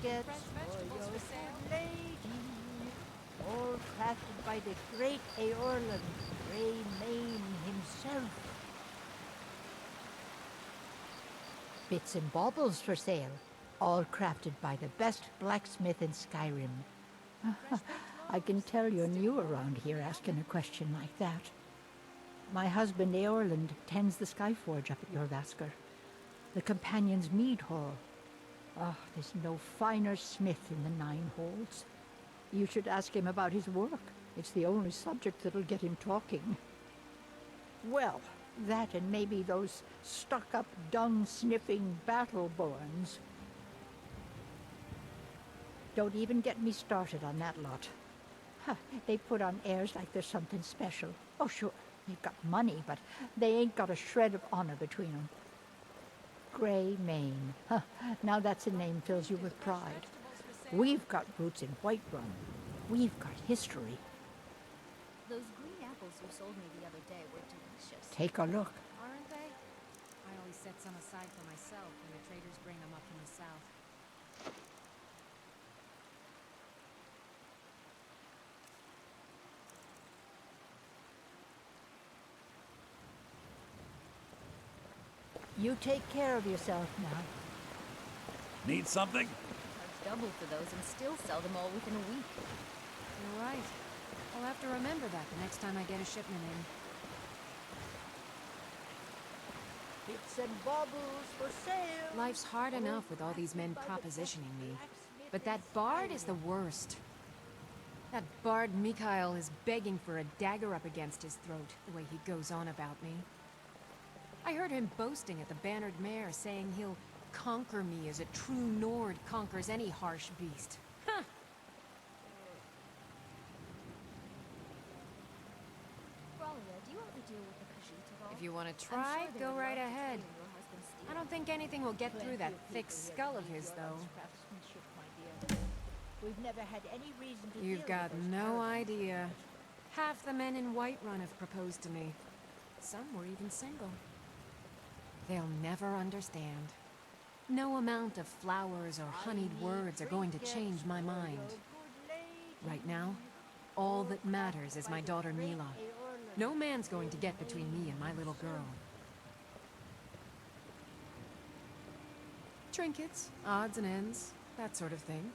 trinkets for your good lady, all crafted by the great Eorlund, Grey Mane himself. Bits and baubles for sale, all crafted by the best blacksmith in Skyrim. I can tell you're new around here asking a question like that. My husband Eorlund tends the Skyforge up at Jorvaskr, the Companion's Mead Hall. Ah, there's no finer smith in the Nine Holds. You should ask him about his work. It's the only subject that'll get him talking. Well, that and maybe those stuck-up, dung-sniffing Battleborns. Don't even get me started on that lot. Huh, they put on airs like there's something special. Oh, sure, they've got money, but they ain't got a shred of honor between them. Grey Mane. Huh, now that's a name fills you with pride. We've got roots in Whiterun. We've got history. Those green apples you sold me the other day were delicious. Take a look. Aren't they? I always set some aside for myself when the traders bring them up from the south. You take care of yourself now. Need something? Charge double for those and still sell them all within a week. You're right. I'll have to remember that the next time I get a shipment in. Bits and baubles for sale. Life's hard enough with all these men propositioning me. But that bard is the worst. That bard Mikhail is begging for a dagger up against his throat, the way he goes on about me. I heard him boasting at the Bannered Mare, saying he'll conquer me as a true Nord conquers any harsh beast. Huh! Bralia, do you ever deal with the Khajiit at all? If you want to I'm try, sure they go would right love to ahead. steal your husband's steel. I don't think anything will get through that thick skull of his, though. Craftsmanship, my dear. We've never had any reason to You've deal got with those no arrogant idea. Half the men in Whiterun have proposed to me. Some were even single. They'll never understand. No amount of flowers or honeyed words are going to change my mind. Right now, all that matters is my daughter Mila. No man's going to get between me and my little girl. Trinkets, odds and ends, that sort of thing.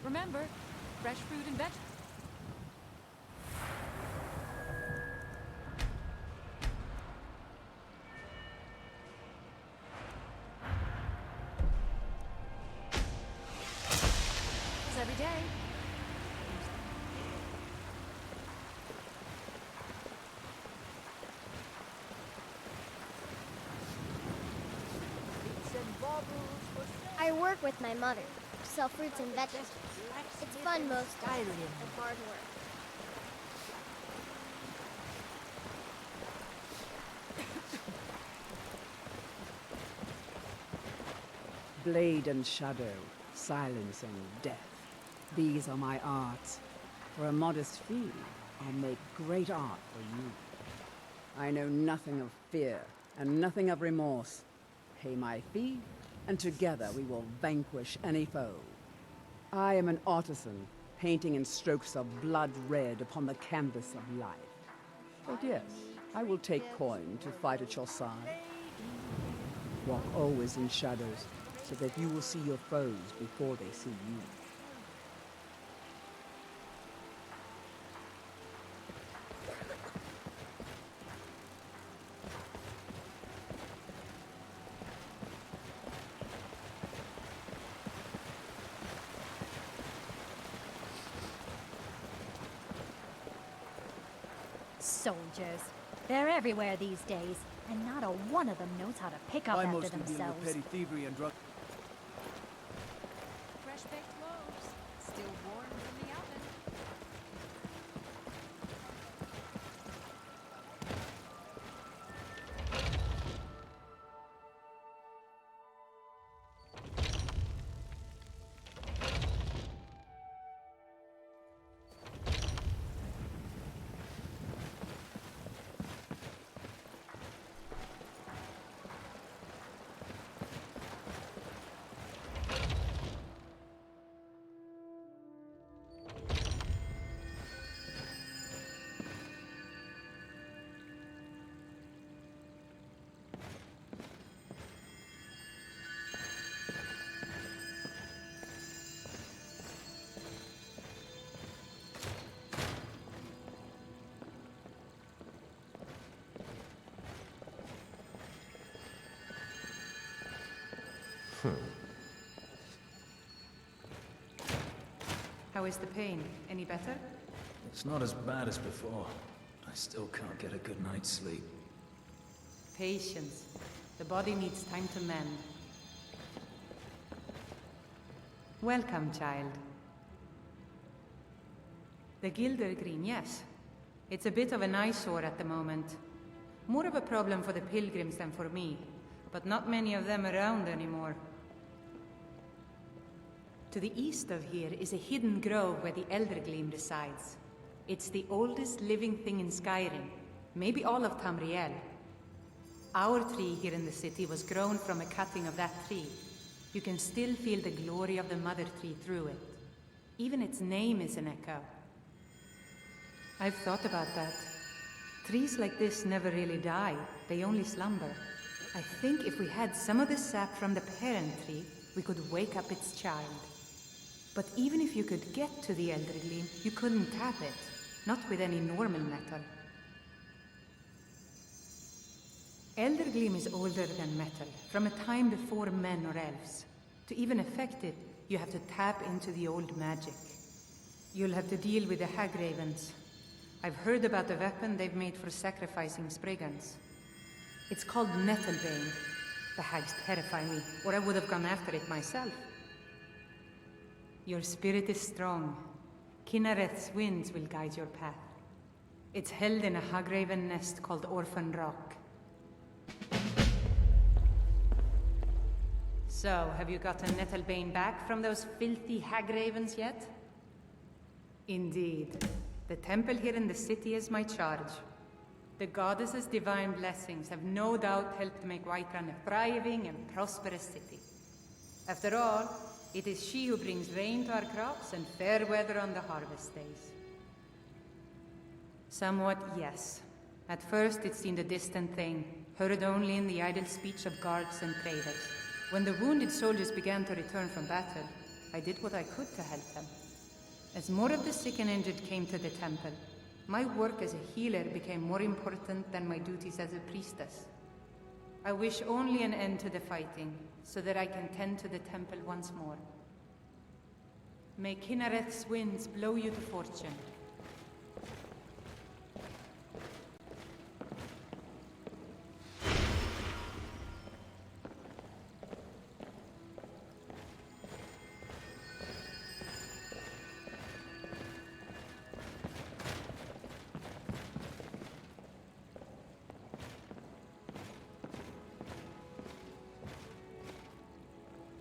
Remember, fresh fruit and vegetables. Every day. I work with my mother to sell fruits and vegetables. It's fun most of the time, and hard work. Blade and shadow, silence and death. These are my arts. For a modest fee, I'll make great art for you. I know nothing of fear and nothing of remorse. Pay my fee, and together we will vanquish any foe. I am an artisan, painting in strokes of blood red upon the canvas of life. But yes, I will take coin to fight at your side. Walk always in shadows, so that you will see your foes before they see you. Soldiers. They're everywhere these days, And not a one of them knows how to pick up I after mostly deal with themselves. petty thievery and drug. Fresh baked loaves, still warm from the oven. How is the pain? Any better? It's not as bad as before. I still can't get a good night's sleep. Patience. The body needs time to mend. Welcome, child. The Gilder Green, yes. It's a bit of an eyesore at the moment. More of a problem for the pilgrims than for me, but not many of them around anymore. To the east of here is a hidden grove where the Eldergleam resides. It's the oldest living thing in Skyrim, maybe all of Tamriel. Our tree here in the city was grown from a cutting of that tree. You can still feel the glory of the mother tree through it. Even its name is an echo. I've thought about that. Trees like this never really die, they only slumber. I think if we had some of the sap from the parent tree, we could wake up its child. But even if you could get to the Eldergleam, you couldn't tap it. Not with any normal metal. Eldergleam is older than metal, from a time before men or elves. To even affect it, you have to tap into the old magic. You'll have to deal with the Hagravens. I've heard about the weapon they've made for sacrificing Spriggans. It's called Nettlebane. The hags terrify me, or I would have gone after it myself. Your spirit is strong. Kinnereth's winds will guide your path. It's held in a Hagraven nest called Orphan Rock. So, have you gotten Nettlebane back from those filthy Hagravens yet? Indeed. The temple here in the city is my charge. The goddess's divine blessings have no doubt helped make Whiterun a thriving and prosperous city. After all, it is she who brings rain to our crops and fair weather on the harvest days. Somewhat, yes. At first it seemed a distant thing, heard only in the idle speech of guards and traders. When the wounded soldiers began to return from battle, I did what I could to help them. As more of the sick and injured came to the temple, my work as a healer became more important than my duties as a priestess. I wish only an end to the fighting, so that I can tend to the temple once more. May Kinnereth's winds blow you to fortune.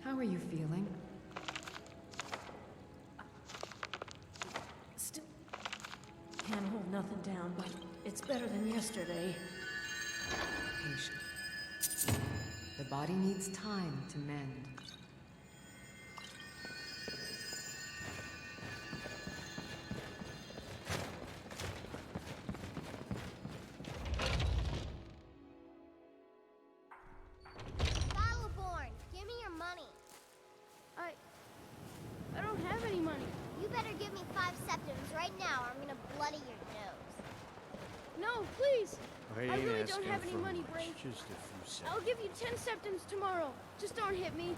How are you feeling? Still can't hold nothing down, but it's better than yesterday. Patient. The body needs time to mend. Battleborn, give me your money. I don't have any money. You better give me 5 septims right now or I'm gonna bloody your nose. No, please! I really don't have any money, Brave. Just a few cents. I'll give you 10 septims tomorrow. Just don't hit me.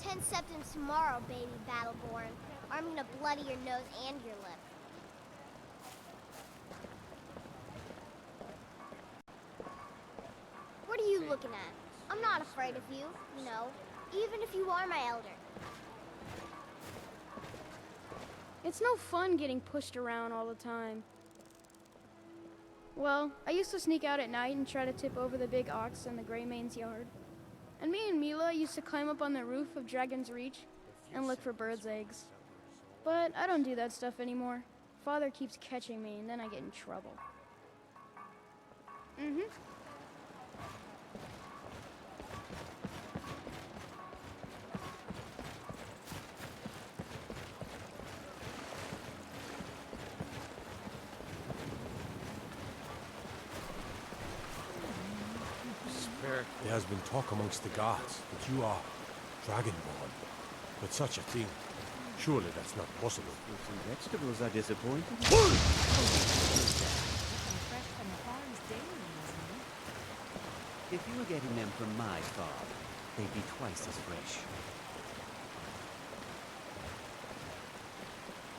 10 septims tomorrow, baby Battleborn. Or I'm gonna bloody your nose and your lip. you looking at? I'm not afraid of you, you know, even if you are my elder. It's no fun getting pushed around all the time. Well, I used to sneak out at night and try to tip over the big ox in the Grey Mane's yard. And me and Mila used to climb up on the roof of Dragon's Reach and look for birds' eggs. But I don't do that stuff anymore. Father keeps catching me, and then I get in trouble. Mm-hmm. There has been talk amongst the gods that you are Dragonborn. But such a thing, surely that's not possible. Some vegetables are disappointing. If you were getting them from my farm, they'd be twice as fresh.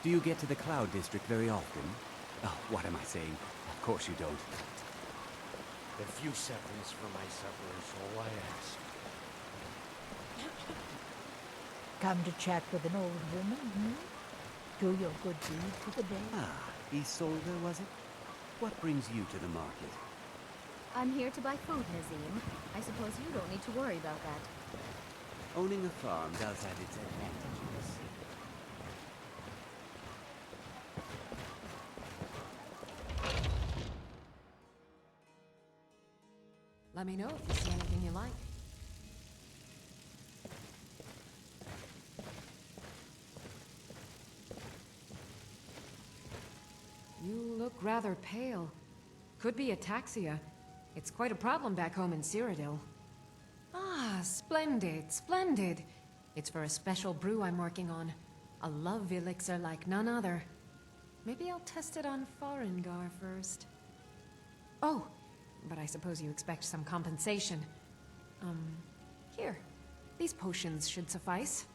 Do you get to the Cloud District very often? Oh, what am I saying? Of course you don't. A few seconds for my supper is all I ask. Come to chat with an old woman, hmm? Do your good deed for the day. Ah, Isolde, was it? What brings you to the market? I'm here to buy food, Nazim. I suppose you don't need to worry about that. Owning a farm does have its advantages. Let me know if you see anything you like. You look rather pale. Could be ataxia. It's quite a problem back home in Cyrodiil. Ah, splendid, splendid. It's for a special brew I'm working on. A love elixir like none other. Maybe I'll test it on Farengar first. Oh, but I suppose you expect some compensation. Here. These potions should suffice.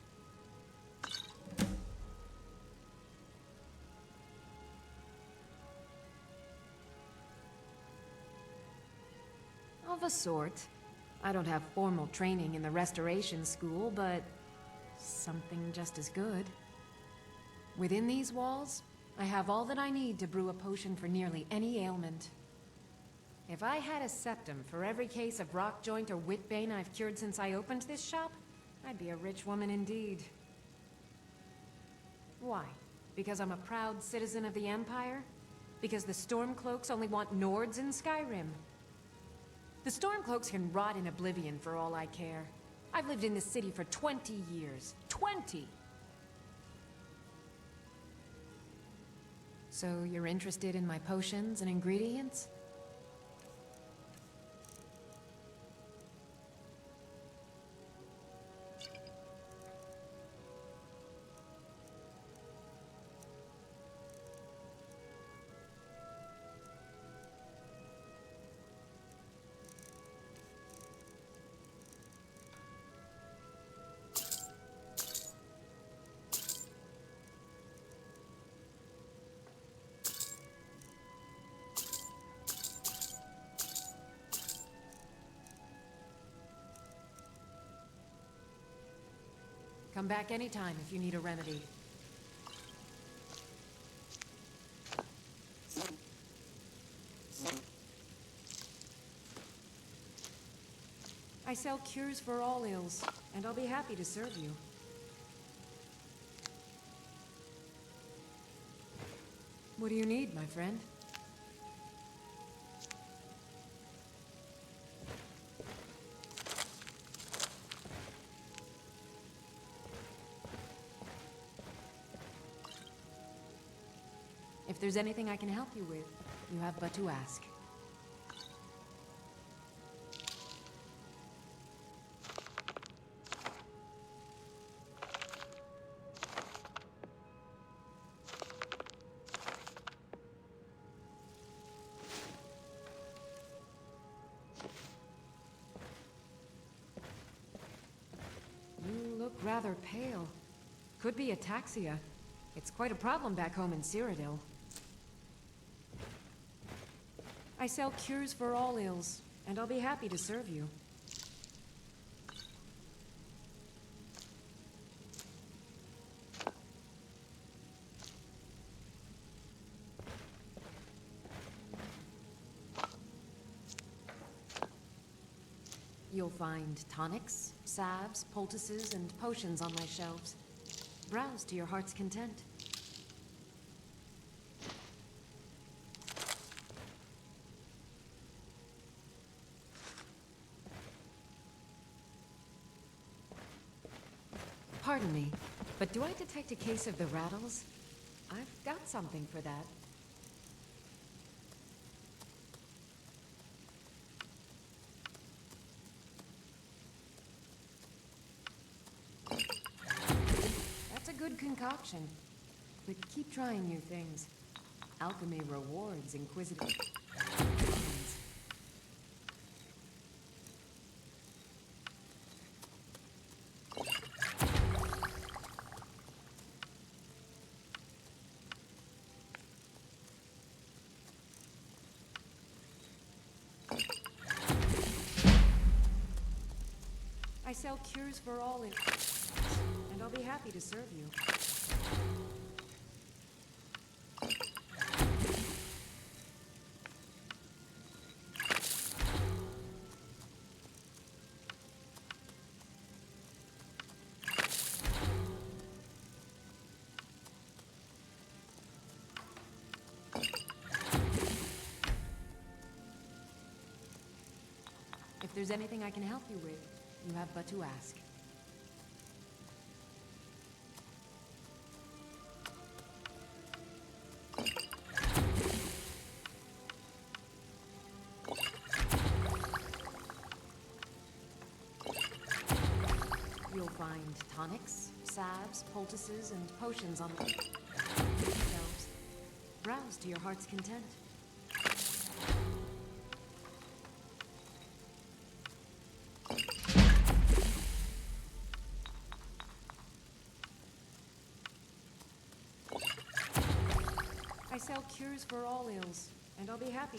Of a sort. I don't have formal training in the restoration school, but something just as good. Within these walls, I have all that I need to brew a potion for nearly any ailment. If I had a septum for every case of rock joint or whitbane I've cured since I opened this shop, I'd be a rich woman indeed. Why? Because I'm a proud citizen of the Empire? Because the Stormcloaks only want Nords in Skyrim? The Stormcloaks can rot in oblivion for all I care. I've lived in this city for 20 years. 20! So you're interested in my potions and ingredients? Come back anytime if you need a remedy. I sell cures for all ills, and I'll be happy to serve you. What do you need, my friend? If there's anything I can help you with, you have but to ask. You look rather pale. Could be ataxia. It's quite a problem back home in Cyrodiil. I sell cures for all ills, and I'll be happy to serve you. You'll find tonics, salves, poultices, and potions on my shelves. Browse to your heart's content. Pardon me, but do I detect a case of the rattles? I've got something for that. That's a good concoction, but keep trying new things. Alchemy rewards inquisitive minds. I sell cures for all illnesses, and I'll be happy to serve you. If there's anything I can help you with, you have but to ask. You'll find tonics, salves, poultices, and potions on the shelves. Browse to your heart's content. I sell cures for all ills, and I'll be happy.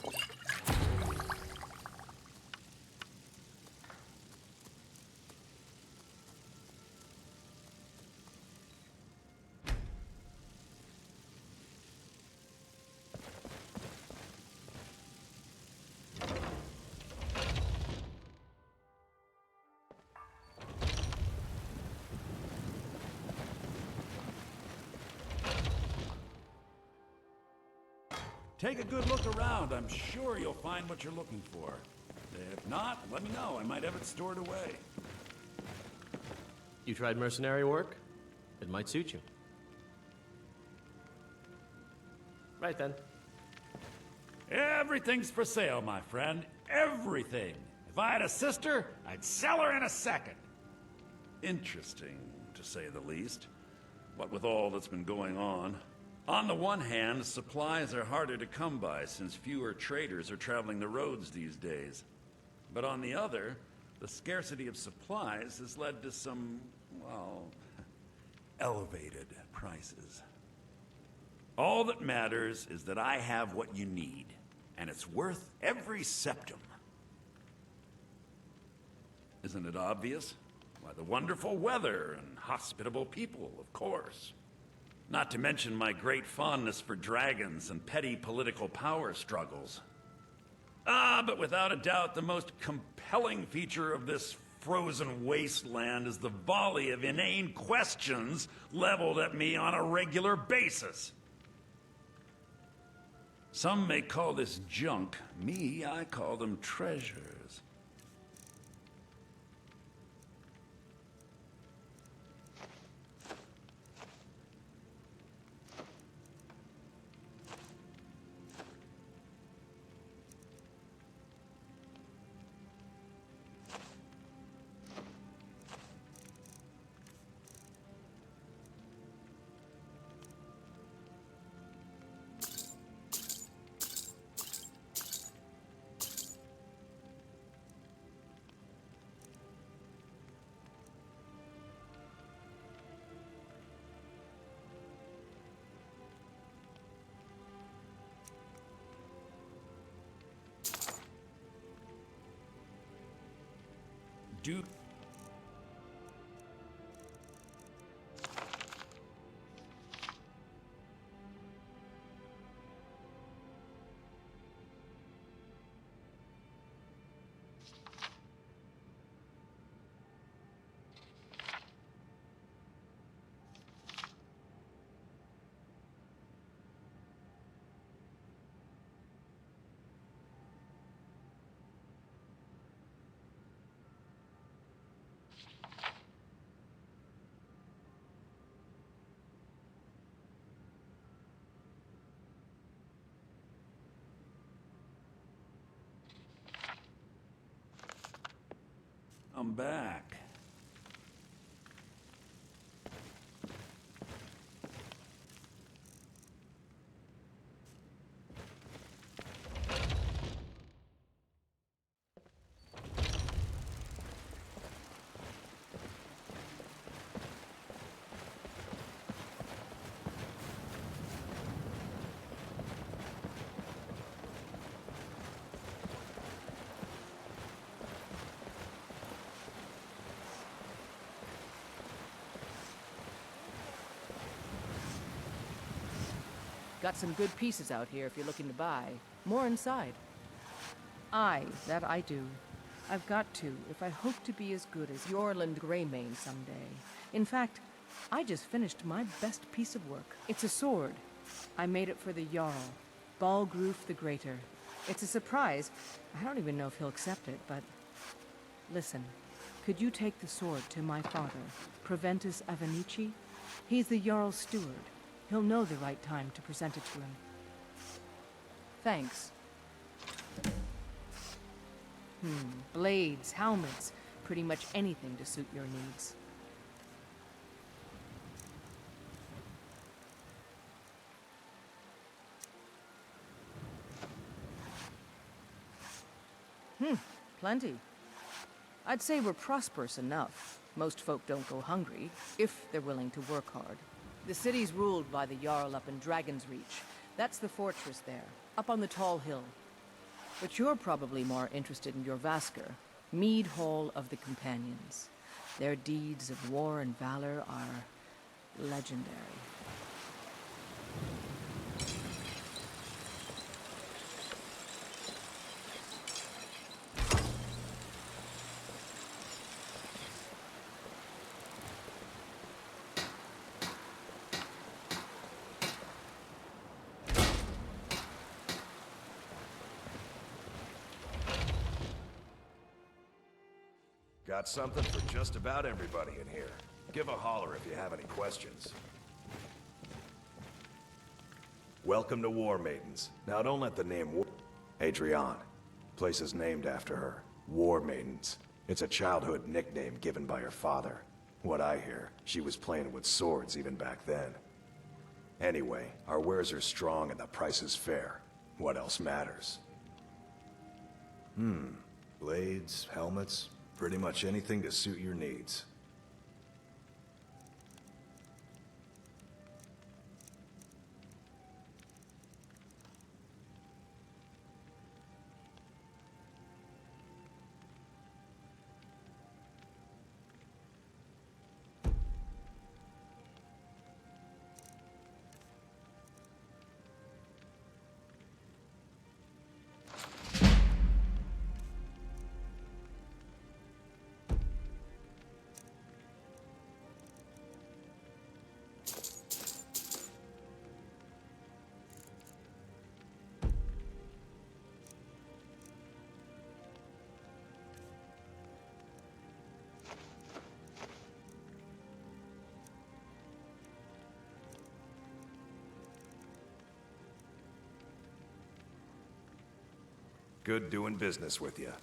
Take a good look around. I'm sure you'll find what you're looking for. If not, let me know. I might have it stored away. You tried mercenary work? It might suit you. Right then. Everything's for sale, my friend. Everything. If I had a sister, I'd sell her in a second. Interesting, to say the least. What with all that's been going on. On the one hand, supplies are harder to come by since fewer traders are traveling the roads these days. But on the other, the scarcity of supplies has led to some, well, elevated prices. All that matters is that I have what you need, and it's worth every septum. Isn't it obvious? Why, the wonderful weather and hospitable people, of course. Not to mention my great fondness for dragons and petty political power struggles. But without a doubt, the most compelling feature of this frozen wasteland is the volley of inane questions leveled at me on a regular basis. Some may call this junk. Me, I call them treasures. Dude. come back. Got some good pieces out here if you're looking to buy. More inside. Aye, that I do. I've got to, if I hope to be as good as Yorland Greymane someday. In fact, I just finished my best piece of work. It's a sword. I made it for the Jarl, Balgruf the Greater. It's a surprise. I don't even know if he'll accept it, but... Listen, could you take the sword to my father, Proventus Avenici? He's the Jarl's steward. He'll know the right time to present it to him. Thanks. Blades, helmets, pretty much anything to suit your needs. Plenty. I'd say we're prosperous enough. Most folk don't go hungry, if they're willing to work hard. The city's ruled by the Jarl up in Dragon's Reach. That's the fortress there, up on the tall hill. But you're probably more interested in your Vasker, Mead Hall of the Companions. Their deeds of war and valor are legendary. Got something for just about everybody in here. Give a holler if you have any questions. Welcome to War Maidens. Now don't let the name Adrienne. Place is named after her. War Maidens. It's a childhood nickname given by her father. What I hear, she was playing with swords even back then. Anyway, our wares are strong and the price is fair. What else matters? Blades, helmets, pretty much anything to suit your needs. Good doing business with you.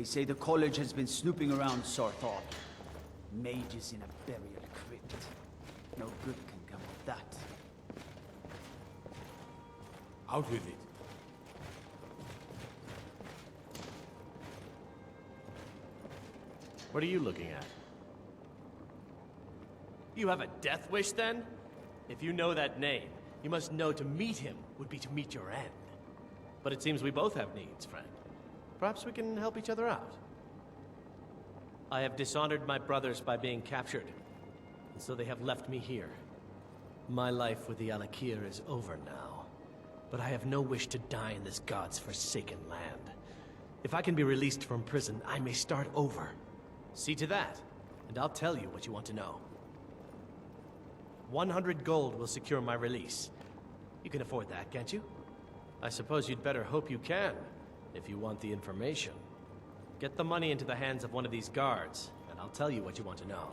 They say the college has been snooping around Sarthal. Mages in a burial crypt. No good can come of that. Out with it. What are you looking at? You have a death wish, then? If you know that name, you must know to meet him would be to meet your end. But it seems we both have needs, friend. Perhaps we can help each other out. I have dishonored my brothers by being captured, and so they have left me here. My life with the Alakir is over now, but I have no wish to die in this god's forsaken land. If I can be released from prison, I may start over. See to that, and I'll tell you what you want to know. 100 gold will secure my release. You can afford that, can't you? I suppose you'd better hope you can, if you want the information. Get the money into the hands of one of these guards, and I'll tell you what you want to know.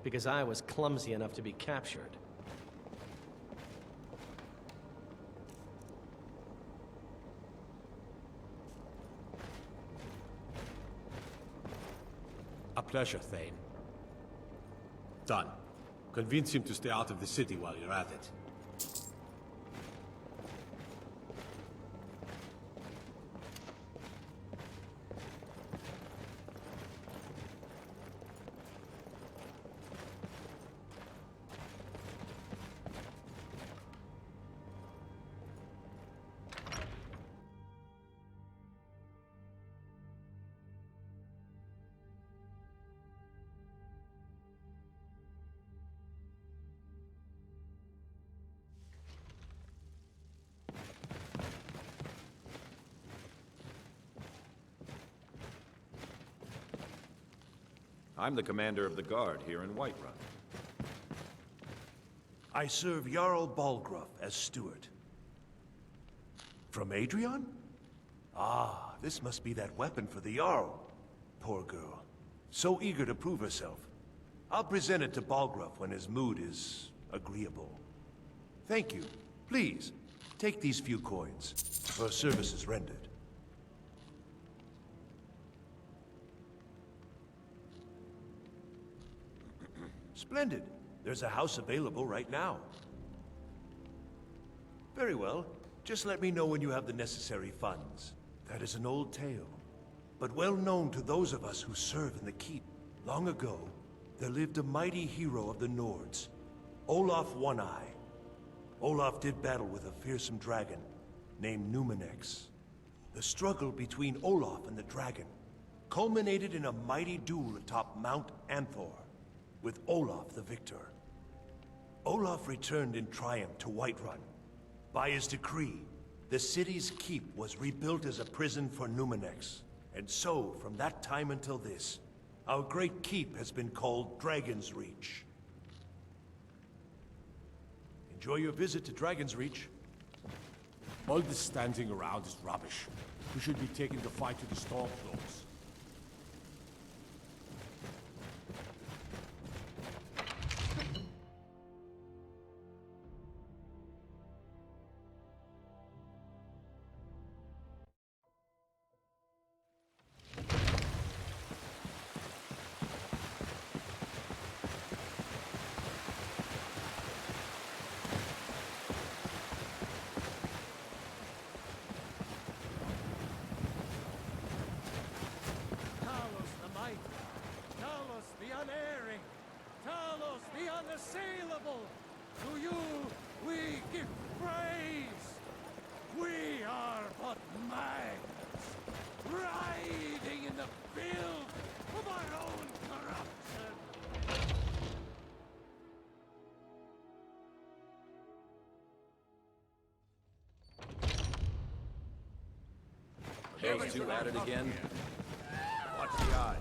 Because I was clumsy enough to be captured. A pleasure, Thane. Done. Convince him to stay out of the city while you're at it. I'm the commander of the guard here in Whiterun. I serve Jarl Balgruuf as steward. From Adrian? Ah, this must be that weapon for the Jarl. Poor girl. So eager to prove herself. I'll present it to Balgruuf when his mood is agreeable. Thank you. Please, take these few coins for services rendered. Splendid. There's a house available right now. Very well. Just let me know when you have the necessary funds. That is an old tale, but well known to those of us who serve in the keep. Long ago, there lived a mighty hero of the Nords, Olaf One-Eye. Olaf did battle with a fearsome dragon named Numenex. The struggle between Olaf and the dragon culminated in a mighty duel atop Mount Anthor, with Olaf the victor. Olaf returned in triumph to Whiterun. By his decree, the city's keep was rebuilt as a prison for Numenex. And so, from that time until this, our great keep has been called Dragon's Reach. Enjoy your visit to Dragon's Reach. All this standing around is rubbish. We should be taking the fight to the Stormclaws. Unassailable! To you we give praise! We are but minds, writhing in the filth of our own corruption! Those two at it again? Watch the eyes.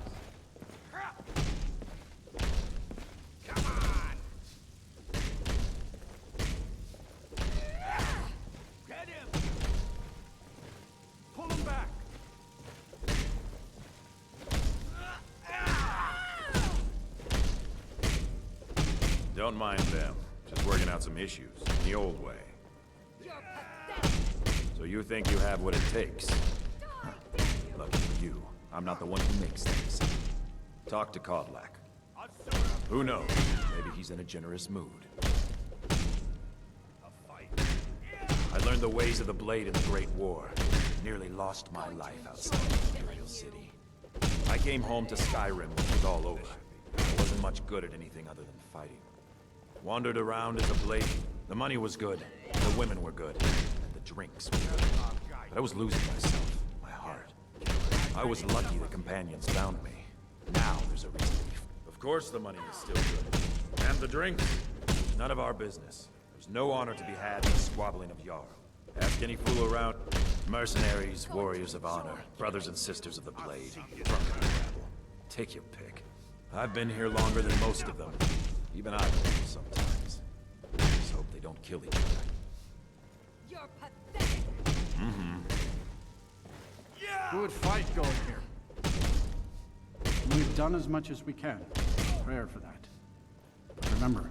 Don't mind them. Just working out some issues, the old way. So you think you have what it takes? Look, you. I'm not the one who makes things. Talk to Kodlak. Who knows? Maybe he's in a generous mood. I learned the ways of the blade in the Great War. Nearly lost my life outside of Imperial City. I came home to Skyrim when it was all over. I wasn't much good at anything other than fighting. Wandered around as a blade. The money was good, the women were good, and the drinks were good. But I was losing myself, my heart. I was lucky the companions found me. Now there's a reason to be... Of course the money is still good. And the drinks? None of our business. There's no honor to be had in the squabbling of Jarl. Ask any fool around. Mercenaries, warriors of honor, brothers and sisters of the blade, drunken rabble. Take your pick. I've been here longer than most of them. Even I believe sometimes. Just hope they don't kill each other. You're pathetic! Mm-hmm. Good fight going here. We've done as much as we can. Prayer for that. But remember,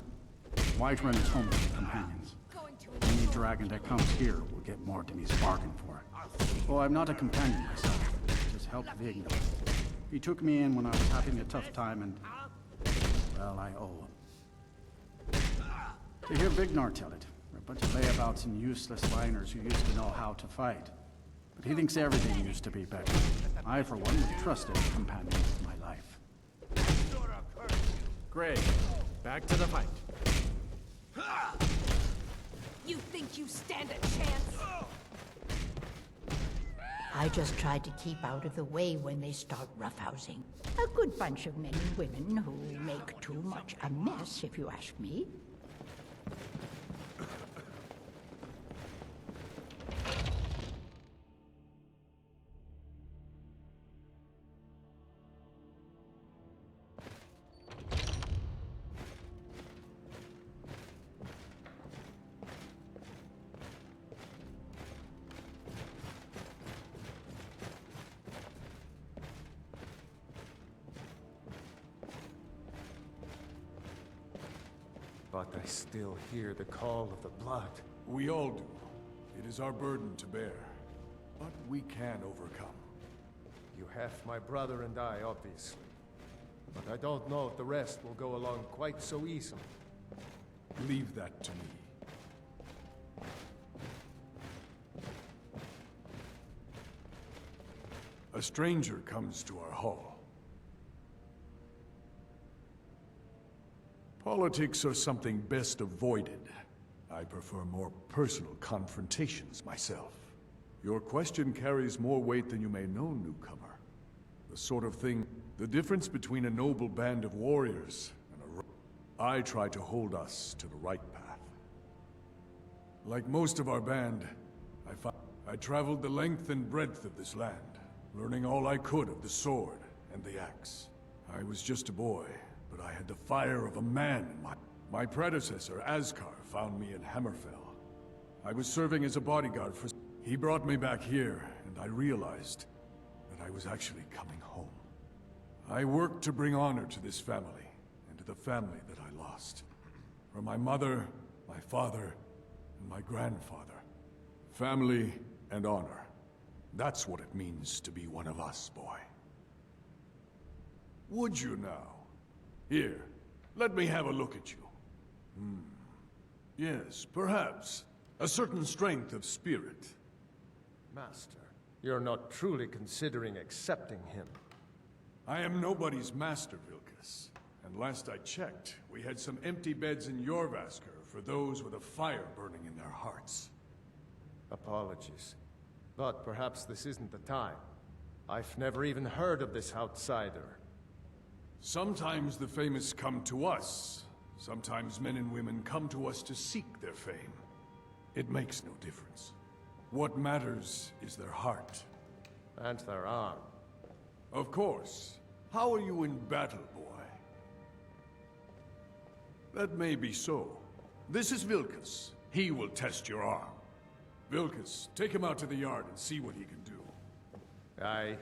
Whiterun is home to the companions. Any dragon that comes here will get more than he's bargained for. Oh, I'm not a companion myself. Just help Vigno. He took me in when I was having a tough time and... well, I owe him. To hear Vignar tell it, we're a bunch of layabouts and useless liners who used to know how to fight. But he thinks everything used to be better. I, for one, would trust any companion of my life. Great. Back to the fight. You think you stand a chance? I just try to keep out of the way when they start roughhousing. A good bunch of men and women who make too much a mess, if you ask me. But I still hear the call of the blood. We all do. It is our burden to bear. But we can overcome. You have my brother and I, obviously. But I don't know if the rest will go along quite so easily. Leave that to me. A stranger comes to our hall. Politics are something best avoided. I prefer more personal confrontations myself. Your question carries more weight than you may know, newcomer. The sort of thing, the difference between a noble band of warriors and I try to hold us to the right path. Like most of our band, I traveled the length and breadth of this land, learning all I could of the sword and the axe. I was just a boy, but I had the fire of a man in my predecessor, Askar, found me in Hammerfell. I was serving as a bodyguard for... He brought me back here, and I realized that I was actually coming home. I worked to bring honor to this family, and to the family that I lost. From my mother, my father, and my grandfather. Family and honor. That's what it means to be one of us, boy. Would you now? Here, let me have a look at you. Yes, perhaps. A certain strength of spirit. Master, you're not truly considering accepting him. I am nobody's master, Vilkas. And last I checked, we had some empty beds in Jorvaskr for those with a fire burning in their hearts. Apologies. But perhaps this isn't the time. I've never even heard of this outsider. Sometimes the famous come to us. Sometimes men and women come to us to seek their fame. It makes no difference. What matters is their heart. And their arm. Of course. How are you in battle, boy? That may be so. This is Vilkas. He will test your arm. Vilkas, take him out to the yard and see what he can do. Aye.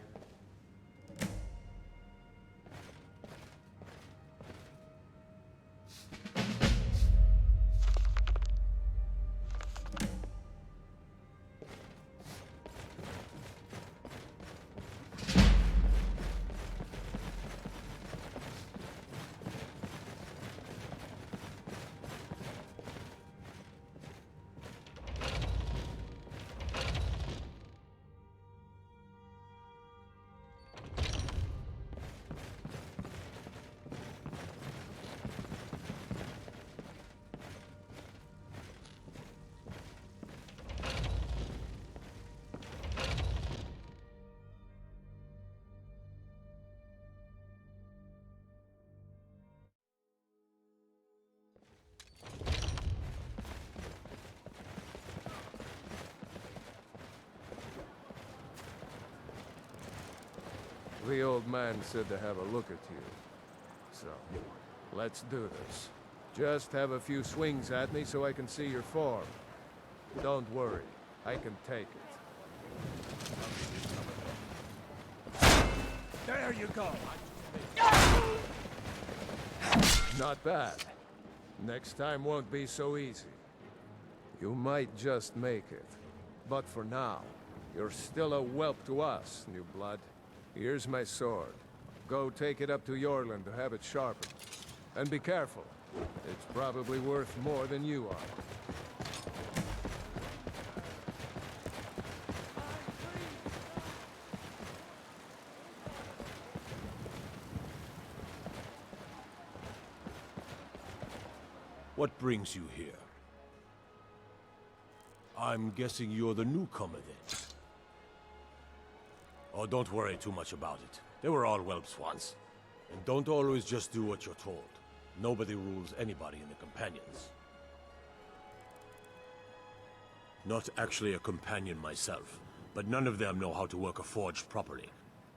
The old man said to have a look at you. So, let's do this. Just have a few swings at me so I can see your form. Don't worry, I can take it. There you go! Not bad. Next time won't be so easy. You might just make it. But for now, you're still a whelp to us, new blood. Here's my sword. Go take it up to Yorland to have it sharpened. And be careful. It's probably worth more than you are. What brings you here? I'm guessing you're the newcomer then. Oh, don't worry too much about it. They were all whelps once. And don't always just do what you're told. Nobody rules anybody in the companions. Not actually a companion myself, but none of them know how to work a forge properly.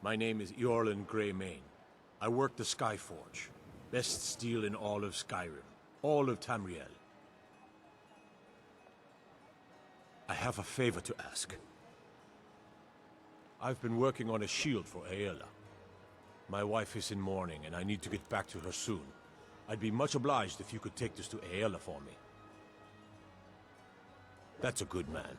My name is Eorlin Greymane. I work the Skyforge. Best steel in all of Skyrim. All of Tamriel. I have a favor to ask. I've been working on a shield for Aela. My wife is in mourning, and I need to get back to her soon. I'd be much obliged if you could take this to Aela for me. That's a good man.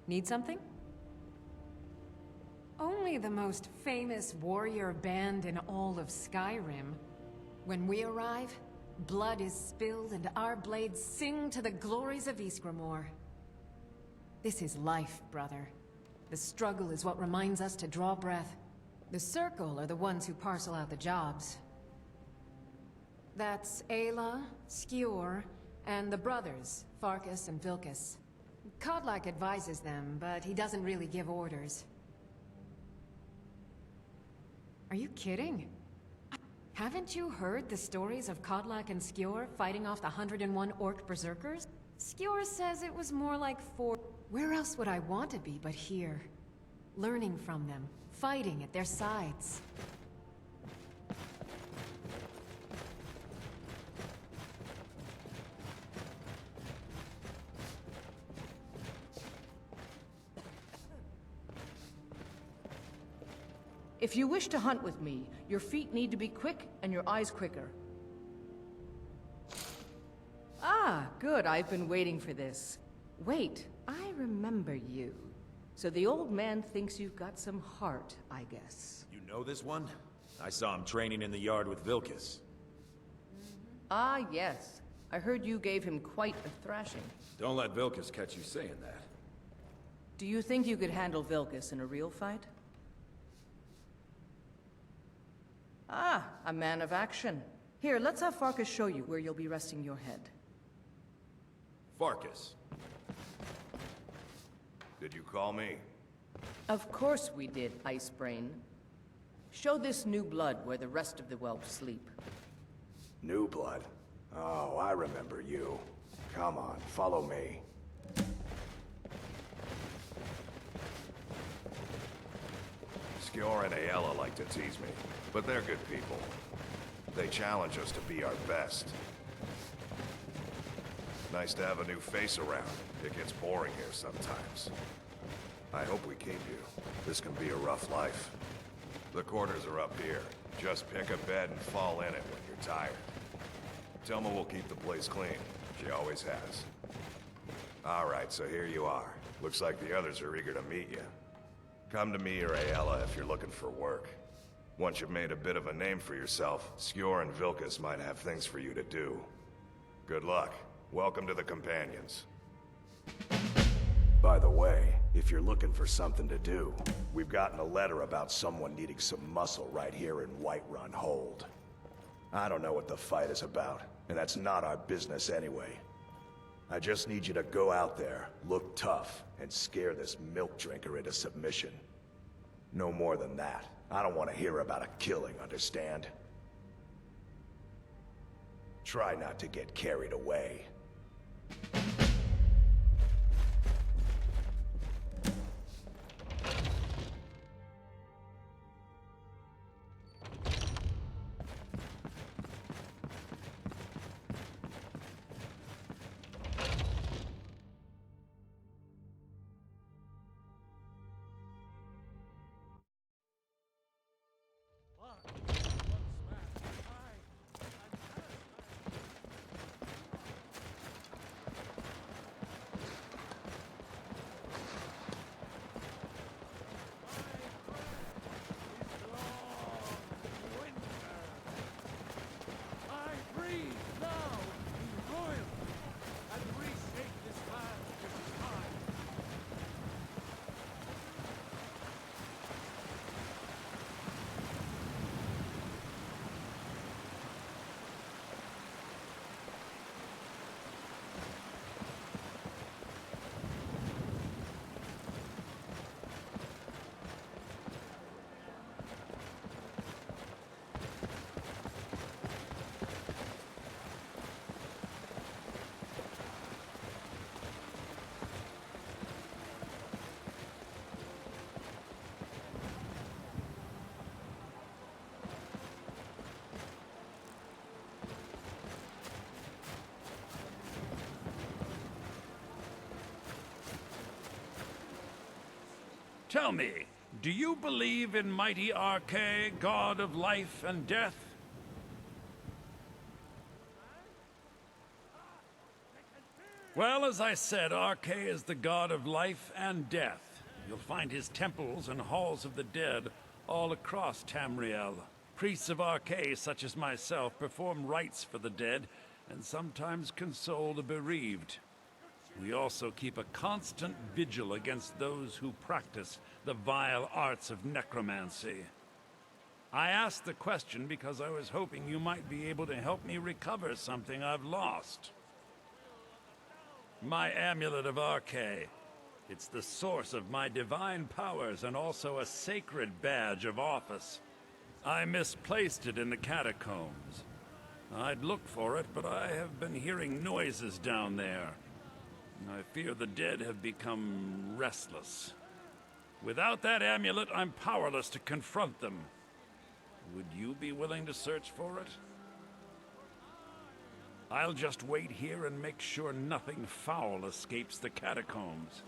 Need something? Only the most famous warrior band in all of Skyrim. When we arrive, blood is spilled and our blades sing to the glories of Ysgramor. This is life, brother. The struggle is what reminds us to draw breath. The Circle are the ones who parcel out the jobs. That's Ayla, Skjor, and the brothers, Farkas and Vilkas. Kodlak advises them, but he doesn't really give orders. Are you kidding? Haven't you heard the stories of Kodlak and Skjor fighting off the 101 orc berserkers? Skjor says it was more like 4. Where else would I want to be but here? Learning from them, fighting at their sides. If you wish to hunt with me, your feet need to be quick and your eyes quicker. Ah, good. I've been waiting for this. Wait, I remember you. So the old man thinks you've got some heart, I guess. You know this one? I saw him training in the yard with Vilkas. Ah, yes. I heard you gave him quite a thrashing. Don't let Vilkas catch you saying that. Do you think you could handle Vilkas in a real fight? Ah, a man of action. Here, let's have Farkas show you where you'll be resting your head. Farkas. Did you call me? Of course we did, Icebrain. Show this new blood where the rest of the whelps sleep. New blood? Oh, I remember you. Come on, follow me. Skjor and Aela like to tease me, but they're good people. They challenge us to be our best. Nice to have a new face around. It gets boring here sometimes. I hope we keep you. This can be a rough life. The quarters are up here. Just pick a bed and fall in it when you're tired. Tell me we'll keep the place clean. She always has. Alright, so here you are. Looks like the others are eager to meet you. Come to me or Ayala if you're looking for work. Once you've made a bit of a name for yourself, Skjor and Vilkas might have things for you to do. Good luck. Welcome to the Companions. By the way, if you're looking for something to do, we've gotten a letter about someone needing some muscle right here in Whiterun Hold. I don't know what the fight is about, and that's not our business anyway. I just need you to go out there, look tough, and scare this milk drinker into submission. No more than that. I don't want to hear about a killing, understand? Try not to get carried away. Tell me, do you believe in mighty Arkay, god of life and death? Well, as I said, Arkay is the god of life and death. You'll find his temples and halls of the dead all across Tamriel. Priests of Arkay, such as myself, perform rites for the dead and sometimes console the bereaved. We also keep a constant vigil against those who practice the vile arts of necromancy. I asked the question because I was hoping you might be able to help me recover something I've lost. My amulet of Arkay. It's the source of my divine powers and also a sacred badge of office. I misplaced it in the catacombs. I'd look for it, but I have been hearing noises down there. I fear the dead have become restless. Without that amulet, I'm powerless to confront them. Would you be willing to search for it? I'll just wait here and make sure nothing foul escapes the catacombs.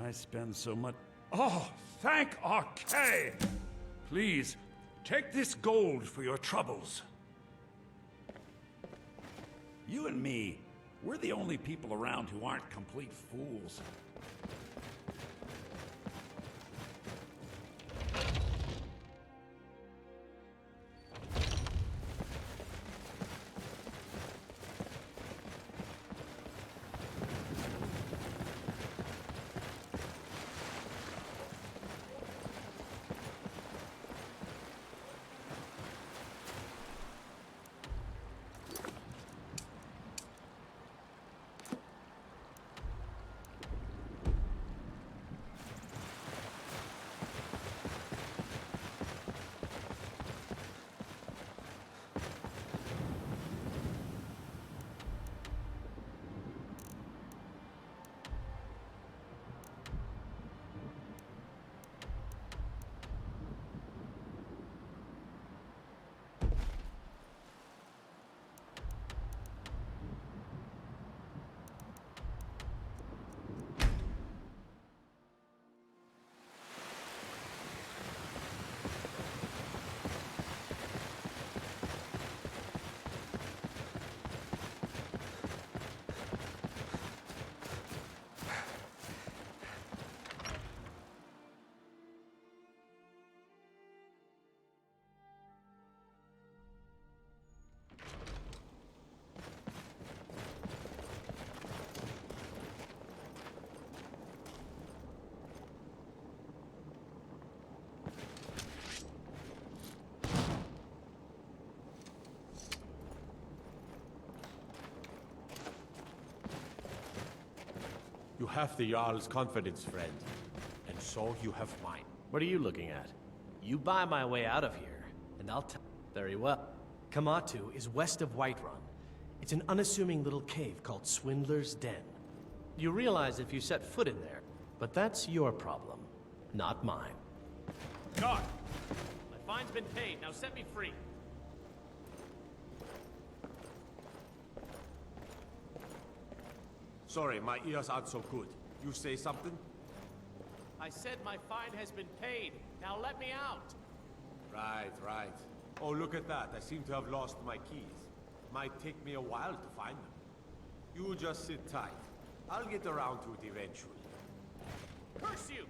I spend so much... Oh, thank Arcade! Please, take this gold for your troubles. You and me, we're the only people around who aren't complete fools. You have the Jarl's confidence, friend. And so you have mine. What are you looking at? You buy my way out of here, and I'll tell... Very well. Kamatu is west of Whiterun. It's an unassuming little cave called Swindler's Den. You realize if you set foot in there, but that's your problem, not mine. Guard! My fine's been paid, now set me free. Sorry, my ears aren't so good. You say something? I said my fine has been paid. Now let me out. Right, right. Oh, look at that. I seem to have lost my keys. Might take me a while to find them. You just sit tight. I'll get around to it eventually. Curse you!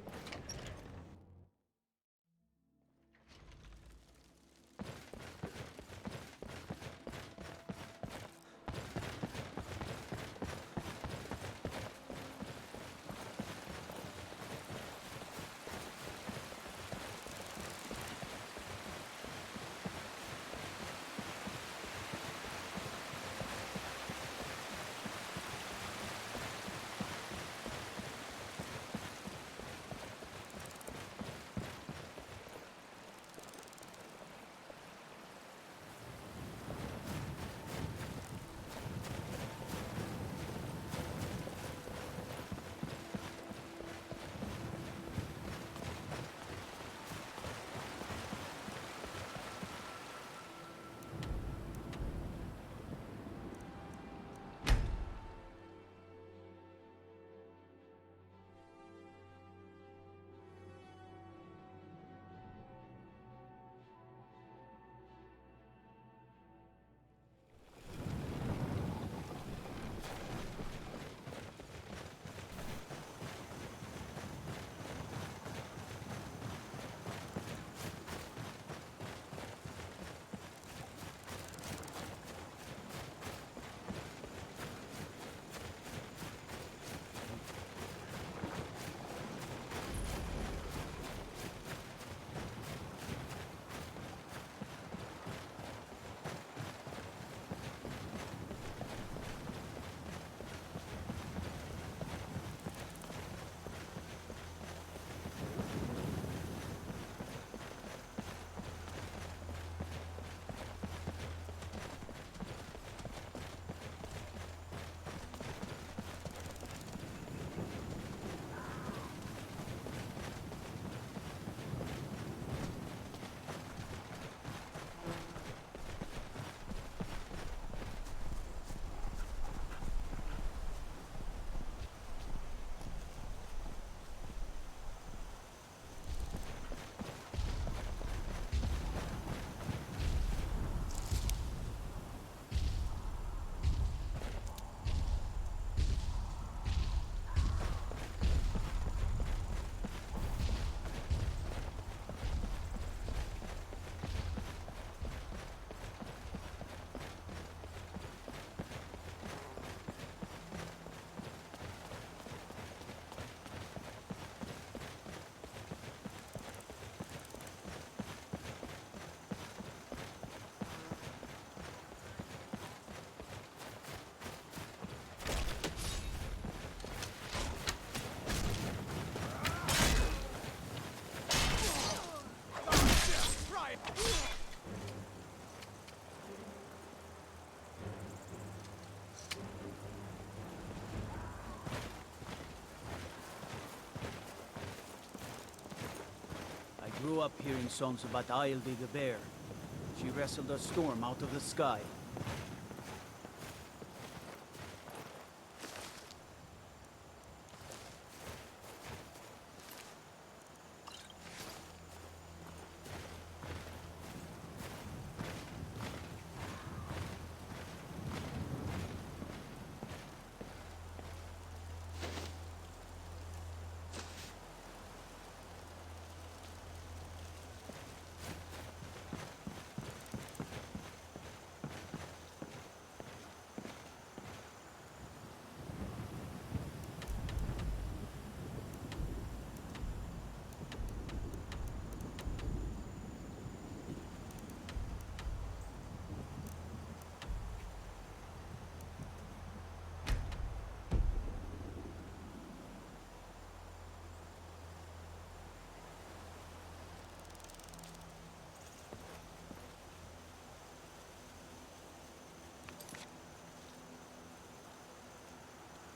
grew up hearing songs about Ailde the bear. She wrestled a storm out of the sky.